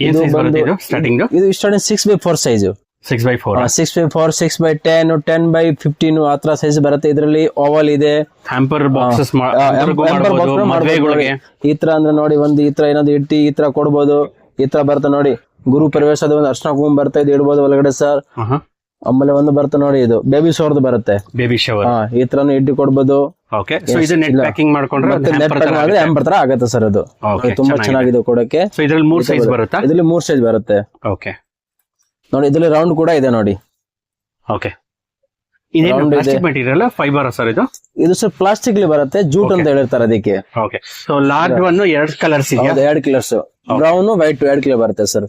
ಏನ್ ಇದು size ಬರುತ್ತೆ ಇದು ಸ್ಟಾರ್ಟಿಂಗ್? ಇದು starting 6x4 size. 6x4, 6x4, 6x10, 10x15 ಆ ತರ ಸೈಜ್ ಬರುತ್ತೆ. ಇದರಲ್ಲಿ ಓವಲ್ ಇದೆ, ಹ್ಯಾಂಪರ್ ಬಾಕ್ಸಸ್ ಮಾಡ್ಬೋದು. ಈ ತರ ಅಂದ್ರೆ ನೋಡಿ, ಒಂದು ಈ ತರ ಏನಾದ್ರು ಇಟ್ಟು ಈ ತರ ಕೊಡ್ಬೋದು. ಈ ತರ ಬರುತ್ತೆ ನೋಡಿ, ಗುರು ಪ್ರವೇಶದ ಒಂದು ಅರ್ಶನ ಕುಂಕುಮ ಬರ್ತಾ ಇದು ಇಡ್ಬೋದು ಒಳಗಡೆ ಸರ್. ಆಮೇಲೆ ಒಂದು ಬರುತ್ತೆ ನೋಡಿ, ಇದು ಬೇಬಿ ಶವರ್ದು ಬರುತ್ತೆ. ಬೇಬಿ ಶವರ್ ಈ ತರನು ಇಟ್ಟು ಕೊಡ್ಬೋದು. ಓಕೆ. ಸೊ ಇದು ನೆಟ್ ಪ್ಯಾಕಿಂಗ್ ಮಾಡ್ಕೊಂಡ್ರೆ ಮತ್ತೆ ನೆಟ್ ಪ್ಯಾಕಿಂಗ್ ಮಾಡಿದ್ರೆ ಹ್ಯಾಂಪರ್ ತರ ಆಗುತ್ತೆ ಸರ್. ಅದು ತುಂಬಾ ಚೆನ್ನಾಗಿದೆ ಕೊಡಕ್ಕೆ. ಸೊ ಇದ್ರಲ್ಲಿ 3 ಸೈಜ್ ಬರುತ್ತಾ? ಇದರಲ್ಲಿ 3 ಸೈಜ್ ಬರುತ್ತೆ. ಓಕೆ ನೋಡಿ, ಇದರಲ್ಲಿ ರೌಂಡ್ ಕೂಡ ಇದೆ ನೋಡಿ. ಓಕೆ. ಇದೇನು ಪ್ಲಾಸ್ಟಿಕ್ ಮೆಟೀರಿಯಲ್ ಫೈಬರ್ ಸರ್ ಇದು? ಇದು ಸರ್ ಪ್ಲಾಸ್ಟಿಕ್ ಬರುತ್ತೆ, ಜೂಟ್ ಅಂತ ಹೇಳಿರ್ತಾರೆ ಅದಕ್ಕೆ. Okay. So large one 2 colours ಇದೆಯಾ? 2 ಕಲರ್ಸ್, ಬ್ರೌನ್ ವೈಟ್ 2 ಕಲರ್ ಬರುತ್ತೆ ಸರ್.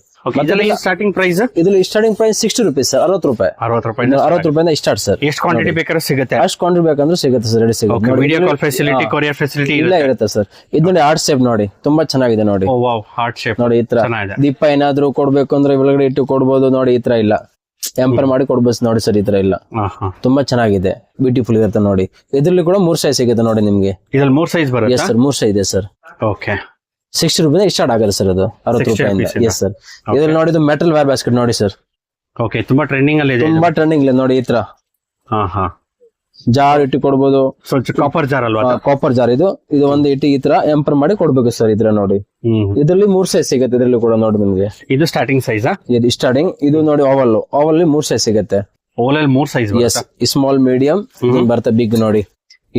ಸ್ಟಾರ್ಟಿಂಗ್ ಪ್ರೈಸ್ ಇದ್ರಲ್ಲಿ ಸ್ಟಾರ್ಟಿಂಗ್ ಪ್ರೈಸ್ 60 ರೂಪೀಸ್ ಸರ್. 60 ರೂಪಾಯಿ. 60 ರೂಪಾಯಿಂದ ಸ್ಟಾರ್ಟ್ ಸರ್. ಎಷ್ಟು ಕ್ವಾಂಟಿಟಿ ಬೇಕಾದ್ರೂ ಸಿಗುತ್ತೆ? ಅಷ್ಟು ಕ್ವಾಂಟಿಟಿ ಬೇಕಂದ್ರೆ ಸಿಗುತ್ತೆ ಸರ್, ರೆಡಿ ಸಿಗುತ್ತೆ. Video call facility, courier facility ಇಲ್ಲ ಇರುತ್ತೆ ಸರ್. ಇದು ನೋಡಿ ಹಾರ್ಟ್ ಶೇಪ್ ನೋಡಿ, ತುಂಬಾ ಚೆನ್ನಾಗಿದೆ ನೋಡಿ. ಓ ವಾವ್, ಹಾರ್ಟ್ ಶೇಪ್ ನೋಡಿ. ಈ ತರ ದೀಪ ಏನಾದ್ರು ಕೊಡ್ಬೇಕು ಅಂದ್ರೆ ಒಳಗಡೆ ಇಟ್ಟು ಕೊಡ್ಬೋದು ನೋಡಿ. ಈ ತರ ಇಲ್ಲ, ಟೆಂಪರ್ ಮಾಡಿ ಕೊಡ್ಬೋದು ನೋಡಿ ಸರ್. ಈ ತರ ಇಲ್ಲ, ತುಂಬಾ ಚೆನ್ನಾಗಿದೆ, ಬ್ಯೂಟಿಫುಲ್ ಇರುತ್ತೆ ನೋಡಿ. ಇದ್ರಲ್ಲಿ ಕೂಡ 3 ಸೈಜ್ ಸಿಗುತ್ತೆ ನೋಡಿ ನಿಮ್ಗೆ. ಇದ್ರಲ್ಲಿ 3 ಸೈಜ್ ಬರುತ್ತೆ? ಎಸ್ ಸರ್, 3 ಸೈಜ್ ಇದೆ ಸರ್. ಓಕೆ. 60 ರೂಪಾಯಿಂದ ಸ್ಟಾರ್ಟ್ ಆಗುತ್ತೆ ಸರ್, ಅದು 60 ರೂಪಾಯಿಂದ. Yes sir. ಇದ್ರಲ್ಲಿ ನೋಡಿ, ಇದು ಮೆಟಲ್ ವೇರ್ ಬಾಸ್ಕೆಟ್ ನೋಡಿ ಸರ್. ಓಕೆ, ತುಂಬಾ ಟ್ರೆಂಡಿಂಗ್ ಅಲ್ಲಿ ಇದೆ. ತುಂಬಾ ಟ್ರೆಂಡಿಂಗ್ ಇದೆ ನೋಡಿ. ಈ ತರ ಜಾರ್ ಇಟ್ಟು ಕೊಡ್ಬೋದು. ಕಾಪರ್ ಜಾರ್ ಅಲ್ವಾ? ಕಾಪರ್ ಜಾರ್ ಇದು ಒಂದು ಇಟ್ಟು ಈ ತರ ಎಂಪರ್ ಮಾಡಿ ಕೊಡ್ಬೇಕು ಸರ್. ಇದ್ರ ನೋಡಿ, ಇದ್ರಲ್ಲಿ 3 ಸೈಜ್ ಸಿಗುತ್ತೆ. ಇದ್ರಲ್ಲಿ ಕೂಡ ನೋಡಿ ನಿಮ್ಗೆ. ಇದು ಸ್ಟಾರ್ಟಿಂಗ್ ಸೈಜ್? ಇದು ಸ್ಟಾರ್ಟಿಂಗ್. ಇದು ನೋಡಿ ಓವಲ್ 3 ಸೈಜ್ ಸಿಗುತ್ತೆ. Oval 3 size? Yes, small medium ಬರುತ್ತೆ, ಬಿಗ್ ನೋಡಿ.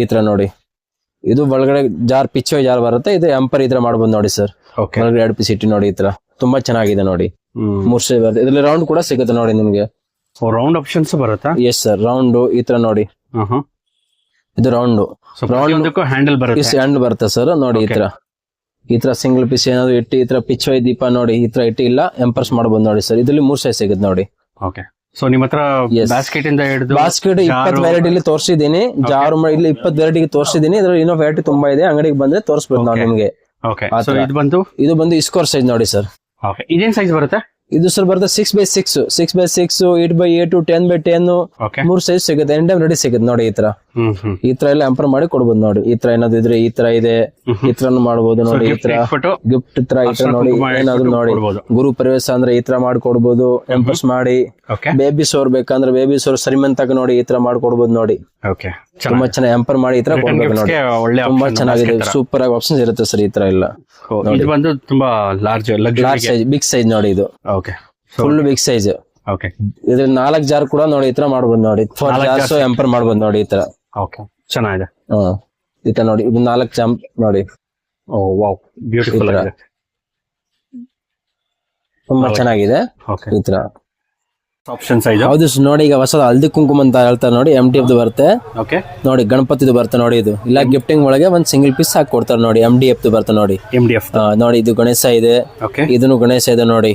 ಈ ತರ ನೋಡಿ, ಇದು ಒಳಗಡೆ ಜಾರ್ ಪಿಚ್ಚೋ ಜಾರ್ ಬರುತ್ತೆ. ಇದು ಎಂಪರ್ ಈ ತರ ಮಾಡ್ಬೋದು ನೋಡಿ ಸರ್. ಒಳಗಡೆ 2 ಪೀಸ್ ಇಟ್ಟು ನೋಡಿ. ಈ ತರ ತುಂಬಾ ಚೆನ್ನಾಗಿದೆ ನೋಡಿ. 3 ಸೈಜ್ ಬರುತ್ತೆ. ಇದ್ರಲ್ಲಿ ರೌಂಡ್ ಕೂಡ ಸಿಗುತ್ತೆ ನೋಡಿ ನಿಮ್ಗೆ. ರೌಂಡ್ ಆಪ್ಷನ್ಸ್ ಬರುತ್ತಾ? ಎಸ್ ಸರ್, ರೌಂಡ್ ಈ ತರ ನೋಡಿ. ಇದು ರೌಂಡ್ ಹ್ಯಾಂಡಲ್ ಬರುತ್ತೆ. ಹ್ಯಾಂಡಲ್ ಬರುತ್ತೆ ಸರ್ ನೋಡಿ. ಈ ತರ ಸಿಂಗಲ್ ಪೀಸ್ ಏನಾದ್ರು ಇಟ್ಟು ಈ ತರ ಪಿಚ್ಚೋ ದೀಪ ನೋಡಿ ಈ ತರ ಇಟ್ಟು ಇಲ್ಲ ಎಂಪರ್ಸ್ ಮಾಡಬಹುದು ನೋಡಿ ಸರ್. ಇದರಲ್ಲಿ 3 ಸೈಜ್ ಸಿಗುತ್ತೆ ನೋಡಿ. ಓಕೆ. ಸೊ ನಿಮ್ಮ ಹತ್ರ ಬಾಸ್ಕೆಟ್ ಇಂದ ಹಿಡಿದು ಬಾಸ್ಕೆಟ್ 20 ವೆರೈಟಿ ತೋರಿಸಿದೀನಿ. ಜಾರು ಇಲ್ಲಿ 20 ವೆರೈಟಿ ತೋರಿಸಿದೀನಿ. ಇದ್ರಲ್ಲಿ ಇನ್ನೂ ವೆರೈಟಿ ತುಂಬಾ ಇದೆ. ಅಂಗಡಿಗೆ ಬಂದ್ರೆ ತೋರಿಸ್ಬೋದು ನಾವು ನಿಮ್ಗೆ. ಓಕೆ. ಸೊ ಇದು ಬಂದು ಸ್ಕ್ವೇರ್ ಸೈಜ್ ನೋಡಿ ಸರ್. ಓಕೆ. ಇದೇನ್ ಸೈಜ್ ಬರುತ್ತೆ? ಇದು ಸರ್ ಬರುತ್ತೆ 6x6, 6x6, 8x8, 10x10, 3 size ಸಿಗುತ್ತೆ. ಎಂಡ್ ಟೈಮ್ ರೆಡಿ ಸಿಗುತ್ತೆ ನೋಡಿ. ಈ ತರ ಎಲ್ಲ ಎಂಪರ್ ಮಾಡಿ ಕೊಡ್ಬೋದು ನೋಡಿ. ಈ ತರ ಏನಾದ್ರು ಇದ್ರೆ ಈ ತರ ಇದೆ, ಈ ತರ ಮಾಡಬಹುದು ನೋಡಿ. ಈ ತರ ಗಿಫ್ಟ್ ತರ ಈ ತರ ನೋಡಿ, ಏನಾದ್ರು ನೋಡಿ. ಗುರು ಪ್ರವೇಶ ಅಂದ್ರೆ ಈ ತರ ಮಾಡ್ಕೊಡ್ಬೋದು, ಎಂಪರ್ಸ್ ಮಾಡಿ. ಬೇಬಿ ಸೋರ್ ಬೇಕಂದ್ರೆ ಬೇಬಿ ಸೋರ್ ಸರಿಮಂತಾಗ ನೋಡಿ ಈ ತರ ಮಾಡ್ಕೊಡ್ಬೋದು ನೋಡಿ. ತುಂಬಾ ಚೆನ್ನಾಗಿ ಎಂಪರ್ ಮಾಡಿ ಈ ತರ ಕೊಡ್ಬೇಕು ನೋಡಿ. ತುಂಬಾ ಚೆನ್ನಾಗಿದೆ, ಸೂಪರ್ ಆಗಿ ಆಪ್ಷನ್ಸ್ ಇರುತ್ತೆ ಸರ್. ಈ ತರ ಎಲ್ಲ ಬಂದು ತುಂಬಾ ಲಾರ್ಜ್ ಸೈಜ್, ಬಿಗ್ ಸೈಜ್ ನೋಡಿ. ಇದು ಫುಲ್ ಬಿಗ್ ಸೈಜ್. ಇದ್ರಲ್ಲಿ 4 ಜಾರ್ ಕೂಡ ನೋಡಿ ಈ ತರ ಮಾಡ್ಬೋದು ನೋಡಿ. 4 ಜಾರ್ಸ್ ಎಂಪರ್ ಮಾಡ್ಬೋದು ನೋಡಿ. ಈ ತರ ಚೆನ್ನಾಗಿದೆ. ಈ ತರ ನೋಡಿ, ಇದು 4 ಜಾಂಪ್ ನೋಡಿ. ಓ ವಾವ್, ಬ್ಯೂಟಿಫುಲ್ ಆಗಿದೆ, ತುಂಬಾ ಚೆನ್ನಾಗಿದೆ. ಈ ತರ ಆಪ್ಷನ್ಸ್ ಹೌದು ನೋಡಿ. ಈಗ ಹೊಸ ಹಲ್ದಿ ಕುಂಕುಮ ಅಂತ ಹೇಳ್ತಾರೆ ನೋಡಿ, MDF ಬರುತ್ತೆ ನೋಡಿ. ಗಣಪತಿದು ಬರುತ್ತೆ ನೋಡಿ. ಇದು ಇಲ್ಲ ಗಿಫ್ಟಿಂಗ್ ಒಳಗೆ ಒಂದ್ ಸಿಂಗಲ್ ಪೀಸ್ ಹಾಕಿ ಕೊಡ್ತಾರೆ ನೋಡಿ. MDF ಬರುತ್ತೆ ನೋಡಿ. ನೋಡಿ, ಇದು ಗಣೇಶ ಇದೆ, ಇದನ್ನು ಗಣೇಶ ಇದೆ ನೋಡಿ.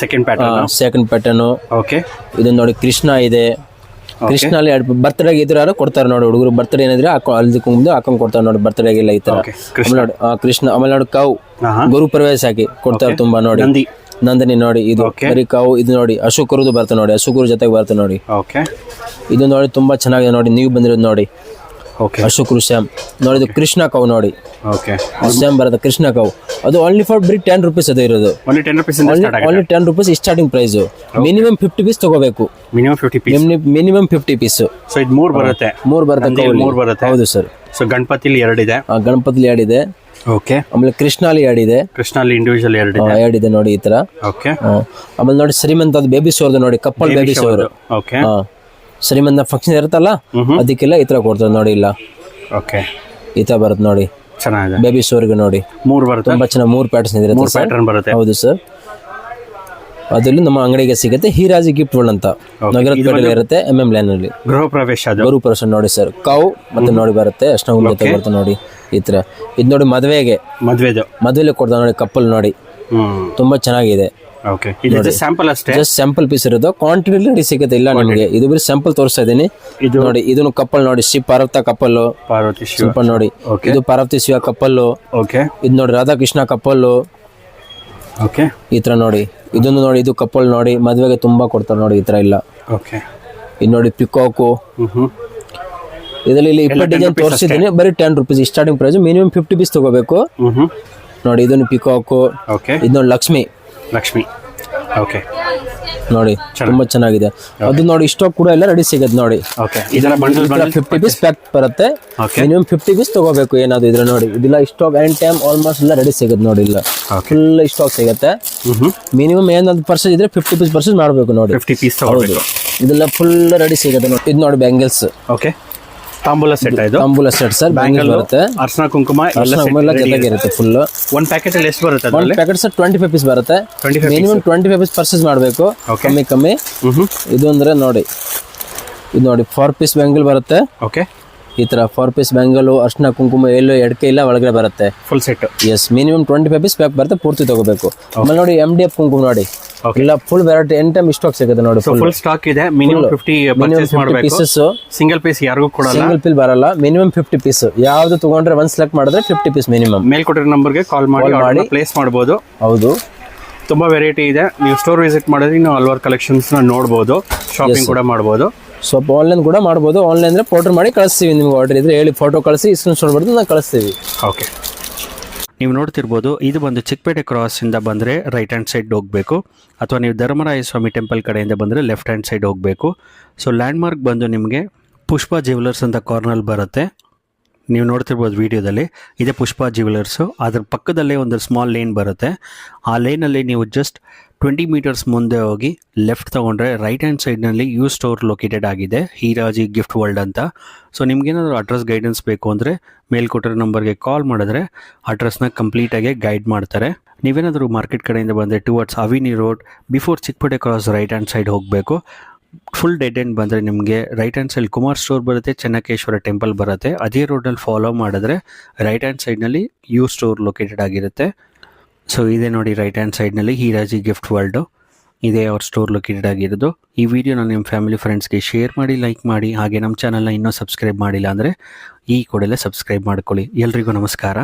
Second pattern. ಇದು ನೋಡಿ ಕೃಷ್ಣ ಇದೆ. ಕೃಷ್ಣಲ್ಲಿ ಬರ್ತ್ಡೇಗೆ ಈ ತರ ಕೊಡ್ತಾರೆ ನೋಡಿ, ಹುಡುಗರು ಬರ್ತ್ಡೇ ಏನಿದ್ರೆ ಹಳದಿ ಕುಂಕುಮ ಹಾಕೊಂಡ್ ಕೊಡ್ತಾರೆ ನೋಡಿ ಬರ್ತ್ಡೇಗೆಲ್ಲ ಈ ತರ. ಆಮೇಲೆ ನೋಡಿ ಕೃಷ್ಣ, ಆಮೇಲೆ ನೋಡಿ ಕಾವು ಗುರು ಪ್ರವೇಶ ಹಾಕಿ ಕೊಡ್ತಾರೆ ತುಂಬಾ ನೋಡಿ. ನಂದಿನಿ ನೋಡಿ, ಇದು ಬರೀ ಕಾವು. ಇದು ನೋಡಿ ಅಶೋಕರದು ಬರ್ತದೆ ನೋಡಿ, ಅಶೋಕರ ಜೊತೆಗೆ ಬರ್ತದೆ ನೋಡಿ. ಇದು ನೋಡಿ ತುಂಬಾ ಚೆನ್ನಾಗಿದೆ ನೋಡಿ, ನೀವು ಬಂದಿರೋದು ನೋಡಿ ಅಶೋಕರು ಶ್ಯಾಮ್ ನೋಡಿ. ಇದು ಕೃಷ್ಣ ಕಾವು ನೋಡಿ, ಶ್ಯಾಮ್ ಬರುತ್ತೆ ಕೃಷ್ಣ ಕಾವು. ಅದು ಓನ್ಲಿ ಫಾರ್ ಬರೀ 10 rupees ಅದು ಇರೋದು. Only 10 rupees starting price. Minimum 50 piece ತಗೋಬೇಕು. Minimum 50 piece. ಸೊ ಇದು ಮೂರು ಬರುತ್ತೆ ಹೌದು ಸರ್. ಸೊ ಗಣಪತಿಲಿ 2 ಇದೆ. ಗಣಪತಿಲಿ 2 ಇದೆ. ಓಕೆ. ಆಮೇಲೆ ಕೃಷ್ಣಾಲಿ 2 ಇದೆ. ಕೃಷ್ಣಾಲಿ ಇಂಡಿವಿಜುವಲ್ 2 ಇದೆ ನೋಡಿ ಈ ತರ. ಓಕೆ. ಆಮೇಲೆ ನೋಡಿ ಶ್ರೀಮಂತ ಅದು ಬೇಬಿ ಸೋರ್ದು ನೋಡಿ, ಕಪ್ಪಲ್ ಬೇಬಿ ಸೋರ್. ಓಕೆ. ಶ್ರೀಮಂತ ಫಂಕ್ಷನ್ ಇರುತ್ತಲ್ಲ ಅದಕ್ಕೆಲ್ಲ ಈ ತರ ಕೊಡ್ತಾರೆ ನೋಡಿ. ಇಲ್ಲ ಓಕೆ, ಈ ತರ ಬರುತ್ತೆ ನೋಡಿ, ಚೆನ್ನಾಗಿದೆ. ಬೇಬಿ ಸೋರ್ಗೆ ನೋಡಿ 3 ಬರುತ್ತೆ. ತುಂಬಾ ಚೆನ್ನಾಗಿ 3 ಪ್ಯಾಟರ್ನ್ ಬರುತ್ತೆ. ಹೌದು ಸರ್. ಅದರಲ್ಲಿ ನಮ್ಮ ಅಂಗಡಿಗೆ ಸಿಗುತ್ತೆ. ಹೀರಾಜಿ ಗಿಫ್ಟ್ ವರ್ಲ್ಡ್ ಅಂತ ನಗರದ ಪೇಟೆಯಲ್ಲಿ ಇರುತ್ತೆ, MM ಲೈನ್ ಅಲ್ಲಿ. ಗೃಹ ಪ್ರವೇಶ ನೋಡಿ ಸರ್. ಕಾವು ಮತ್ತೆ ನೋಡಿ ಬರುತ್ತೆ, ಅಷ್ಟೊಂದು ಬರುತ್ತೆ ನೋಡಿ ಈ ತರ. ಇದು ನೋಡಿ ಮದುವೆಲೆ ಕೊಡ್ತಾರೆ ನೋಡಿ, ಕಪ್ಪಲ್ ನೋಡಿ ತುಂಬಾ ಚೆನ್ನಾಗಿದೆ. ಜಸ್ಟ್ ಸ್ಯಾಂಪಲ್ ಪೀಸ್ ಇರೋದು, ಕ್ವಾಂಟಿಟಿ ರೆಡಿ ಸಿಗುತ್ತೆ. ಇಲ್ಲ ನಿಮಗೆ ಇದು ಬರೀ ಸ್ಯಾಂಪಲ್ ತೋರಿಸ್ತಾ ಇದೀನಿ. ಇದು ನೋಡಿ, ಇದನ್ನು ಕಪ್ಪಲ್ ನೋಡಿ, ಶ್ರೀ ಪಾರ್ವತ ಕಪ್ಪಲ್ ಸೂಪರ್ ನೋಡಿ. ಇದು ಪಾರ್ವತಿ ಶಿವ ಕಪ್ಪಲ್. ಇದು ನೋಡಿ ರಾಧಾಕೃಷ್ಣ ಕಪ್ಪಲ್. ಈ ತರ ನೋಡಿ, ಇದನ್ನು ನೋಡಿ, ಇದು ಕಪ್ಪಲ್ ನೋಡಿ, ಮದುವೆಗೆ ತುಂಬಾ ಕೊಡ್ತಾರೆ ನೋಡಿ ಈ ತರ. ಇಲ್ಲ ಇದು ನೋಡಿ ಪಿಕಾಕು. ಇದರಲ್ಲಿ 20 ಡಿಸೈನ್ ತೋರಿಸಿದ್ದೀನಿ, ಬರೀ 10 rupees starting price. Minimum 50 piece ತಗೋಬೇಕು ನೋಡಿ. ಇದನ್ನು ಪಿಕಾಕು. ಇದು ನೋಡಿ ಲಕ್ಷ್ಮಿ ಓಕೆ ನೋಡಿ ತುಂಬಾ ಚೆನ್ನಾಗಿದೆ. ಅದು ನೋಡಿ ಸ್ಟಾಕ್ ಕೂಡ ಎಲ್ಲ ರೆಡಿ ಸಿಗುತ್ತೆ ನೋಡಿ. 50 ಪೀಸ್ ಪ್ಯಾಕ್ ಬರುತ್ತೆ. ಮಿನಿಮಮ್ 50 ಪೀಸ್ ತಗೋಬೇಕು ಏನಾದ್ರು ಇದ್ರೆ ನೋಡಿ. ಇದೆಲ್ಲ ಸ್ಟಾಕ್ ಎನಿ ಟೈಮ್ ಆಲ್ಮೋಸ್ಟ್ ಎಲ್ಲ ರೆಡಿ ಸಿಗುತ್ತೆ ನೋಡಿ. ಇಲ್ಲ ಫುಲ್ ಸ್ಟಾಕ್ ಸಿಗುತ್ತೆ. ಮಿನಿಮಮ್ ಏನಾದ್ರು ಪರ್ಸೇಸ್ ಇದ್ರೆ 50 ಪೀಸ್ ಪರ್ಸೇಸ್ ಮಾಡಬೇಕು ನೋಡಿ. 50 ಪೀಸ್ ಹೌದು, ಇದೆಲ್ಲ ಫುಲ್ ರೆಡಿ ಸಿಗುತ್ತೆ ನೋಡಿ. ಇದು ನೋಡಿ ಬ್ಯಾಂಗಲ್ಸ್. ಓಕೆ, ತಾಂಬೂಲ ಸೆಟ್ ಸರ್. ಬ್ಯಾಂಗಲ್ ಬರುತ್ತೆ, ಅರ್ಶನ ಕುಂಕುಮ ಎಲ್ಲ ಜೊತೆಗೆ ಇರುತ್ತೆ ಫುಲ್. ಒಂದು ಪ್ಯಾಕೆಟ್ ಅಲ್ಲಿ ಎಷ್ಟು ಬರುತ್ತೆ? ಒಂದು ಪ್ಯಾಕೆಟ್ ಸರ್ 25 ಪೀಸ್ ಬರುತ್ತೆ. ಮಿನಿಮಮ್ 25 ಪೀಸ್ ಪರ್ಚೇಸ್ ಮಾಡಬೇಕು, ಕಮ್ಮಿ. ಇದು ಅಂದ್ರೆ ನೋಡಿ, ಇದು ನೋಡಿ 4 ಪೀಸ್ ಬ್ಯಾಂಗಲ್ ಬರುತ್ತೆ. ಓಕೆ, ಈ ತರ 4 ಪೀಸ್ ಬ್ಯಾಂಗಲ್, ಅರ್ಶನ ಕುಂಕುಮ ಎಲ್ಲೋ ಎಡಕೆ ಇಲ್ಲ ಒಳಗಡೆ ಬರುತ್ತೆ full set. Yes, minimum 25 piece pack ಬರುತ್ತೆ, ಪೂರ್ತಿ ತಗೋಬೇಕು. ಆಮೇಲೆ ನೋಡಿ MDF ಕುಂಕುಮ ನೋಡಿ, ಇಲ್ಲ full variety any time stock ಸಿಗುತ್ತೆ ನೋಡಿ. ಫುಲ್ ಸ್ಟಾಕ್ ಇದೆ. Minimum 50 pieces. ಸಿಂಗಲ್ ಪೀಸ್ ಯಾರಿಗೂ ಕೊಡಲ್ಲ, ಸಿಂಗಲ್ ಪೀಸ್ ಬರಲ್ಲ. Minimum 50 piece. ಯಾವ್ದು ತಗೊಂಡ್ರೆ ಒಂದ್ ಸೆಲೆಕ್ಟ್ ಮಾಡಿದ್ರೆ 50 ಪೀಸ್ ಮಿನಿಮಮ್. ಮೇಲ್ಕೊಟ್ಟಿರೋ ನಂಬರ್ಗೆ ಕಾಲ್ ಮಾಡಿ ಪ್ಲೇಸ್ ಮಾಡಬಹುದು. ಹೌದು, ತುಂಬಾ ವೆರೈಟಿ ಇದೆ. ನೀವು ಸ್ಟೋರ್ ವಿಸಿಟ್ ಮಾಡಿದ್ರೆ ನೀವು ಹಲವಾರು ಕಲೆಕ್ಷನ್ಸ್ ನೋಡಬಹುದು, ಶಾಪಿಂಗ್ ಕೂಡ ಮಾಡಬಹುದು. ಸ್ವಲ್ಪ ಆನ್ಲೈನ್ ಕೂಡ ಮಾಡ್ಬೋದು. ಆನ್ಲೈನ್ ಅಂದ್ರೆ ಫೋಟೋ ಮಾಡಿ ಕಳಿಸ್ತೀವಿ. ನಿಮ್ಗೆ ಆರ್ಡರ್ ಇದ್ರೆ ಹೇಳಿ, ಫೋಟೋ ಕಳಿಸಿ, ಸ್ಕ್ರೀನ್ಶಾಟ್ ಬರೆದು ನಾವು ಕಳಿಸ್ತೀವಿ. ಓಕೆ, ನೀವು ನೋಡ್ತಿರ್ಬೋದು, ಇದು ಬಂದು ಚಿಕ್ಕಪೇಟೆ ಕ್ರಾಸಿಂದ ಬಂದರೆ ರೈಟ್ ಹ್ಯಾಂಡ್ ಸೈಡ್ ಹೋಗಬೇಕು, ಅಥವಾ ನೀವು ಧರ್ಮರಾಯ ಸ್ವಾಮಿ ಟೆಂಪಲ್ ಕಡೆಯಿಂದ ಬಂದರೆ ಲೆಫ್ಟ್ ಹ್ಯಾಂಡ್ ಸೈಡ್ ಹೋಗಬೇಕು. ಸೊ ಲ್ಯಾಂಡ್ ಮಾರ್ಕ್ ಬಂದು ನಿಮಗೆ ಪುಷ್ಪ ಜ್ಯುವೆಲರ್ಸ್ ಅಂತ ಕಾರ್ನರ್ ಬರುತ್ತೆ. ನೀವು ನೋಡ್ತಿರ್ಬೋದು ವಿಡಿಯೋದಲ್ಲಿ, ಇದೇ ಪುಷ್ಪ ಜ್ಯುವೆಲರ್ಸು. ಅದ್ರ ಪಕ್ಕದಲ್ಲೇ ಒಂದು ಸ್ಮಾಲ್ ಲೇನ್ ಬರುತ್ತೆ. ಆ ಲೇನಲ್ಲಿ ನೀವು ಜಸ್ಟ್ 20 meters ಮುಂದೆ ಹೋಗಿ ಲೆಫ್ಟ್ ತೊಗೊಂಡ್ರೆ ರೈಟ್ ಹ್ಯಾಂಡ್ ಸೈಡ್ನಲ್ಲಿ ಸ್ಟೋರ್ ಲೊಕೇಟೆಡ್ ಆಗಿದೆ, ಹೀರಾಜಿ ಗಿಫ್ಟ್ ವರ್ಲ್ಡ್ ಅಂತ. ಸೊ ನಿಮ್ಗೇನಾದರೂ ಅಡ್ರೆಸ್ ಗೈಡೆನ್ಸ್ ಬೇಕು ಅಂದರೆ ಮೇಲ್ಕೊಟ್ಟಿರೋ ನಂಬರ್ಗೆ ಕಾಲ್ ಮಾಡಿದ್ರೆ ಅಡ್ರೆಸ್ನ ಕಂಪ್ಲೀಟಾಗಿ ಗೈಡ್ ಮಾಡ್ತಾರೆ. ನೀವೇನಾದರೂ ಮಾರ್ಕೆಟ್ ಕಡೆಯಿಂದ ಬಂದರೆ towards avenue road before Chickpete cross right hand side ಹೋಗಬೇಕು. ಫುಲ್ ಡೆಡ್ ಎಂಡ್ ಬಂದರೆ ನಿಮಗೆ right hand side Kumar store ಬರುತ್ತೆ, ಚೆನ್ನಕೇಶ್ವರ ಟೆಂಪಲ್ ಬರುತ್ತೆ. ಅದೇ ರೋಡಲ್ಲಿ ಫಾಲೋ ಮಾಡಿದ್ರೆ ರೈಟ್ ಹ್ಯಾಂಡ್ ಸೈಡ್ನಲ್ಲಿ ಸ್ಟೋರ್ ಲೊಕೇಟೆಡ್ ಆಗಿರುತ್ತೆ. ಸೊ ಇದೇ ನೋಡಿ ರೈಟ್ ಹ್ಯಾಂಡ್ ಸೈಡ್ನಲ್ಲಿ ಹೀರಾಜಿ ಗಿಫ್ಟ್ ವರ್ಲ್ಡು, ಇದೇ ಅವ್ರ ಸ್ಟೋರ್ ಲೊಕೇಟೆಡ್ ಆಗಿರೋದು. ಈ ವಿಡಿಯೋನ ನಿಮ್ಮ ಫ್ಯಾಮಿಲಿ ಫ್ರೆಂಡ್ಸ್ಗೆ ಶೇರ್ ಮಾಡಿ, ಲೈಕ್ ಮಾಡಿ. ಹಾಗೆ ನಮ್ಮ ಚಾನಲ್ನ ಇನ್ನೂ ಸಬ್ಸ್ಕ್ರೈಬ್ ಮಾಡಿಲ್ಲ ಅಂದರೆ ಈ ಕೂಡಲೇ ಸಬ್ಸ್ಕ್ರೈಬ್ ಮಾಡ್ಕೊಳ್ಳಿ. ಎಲ್ರಿಗೂ ನಮಸ್ಕಾರ.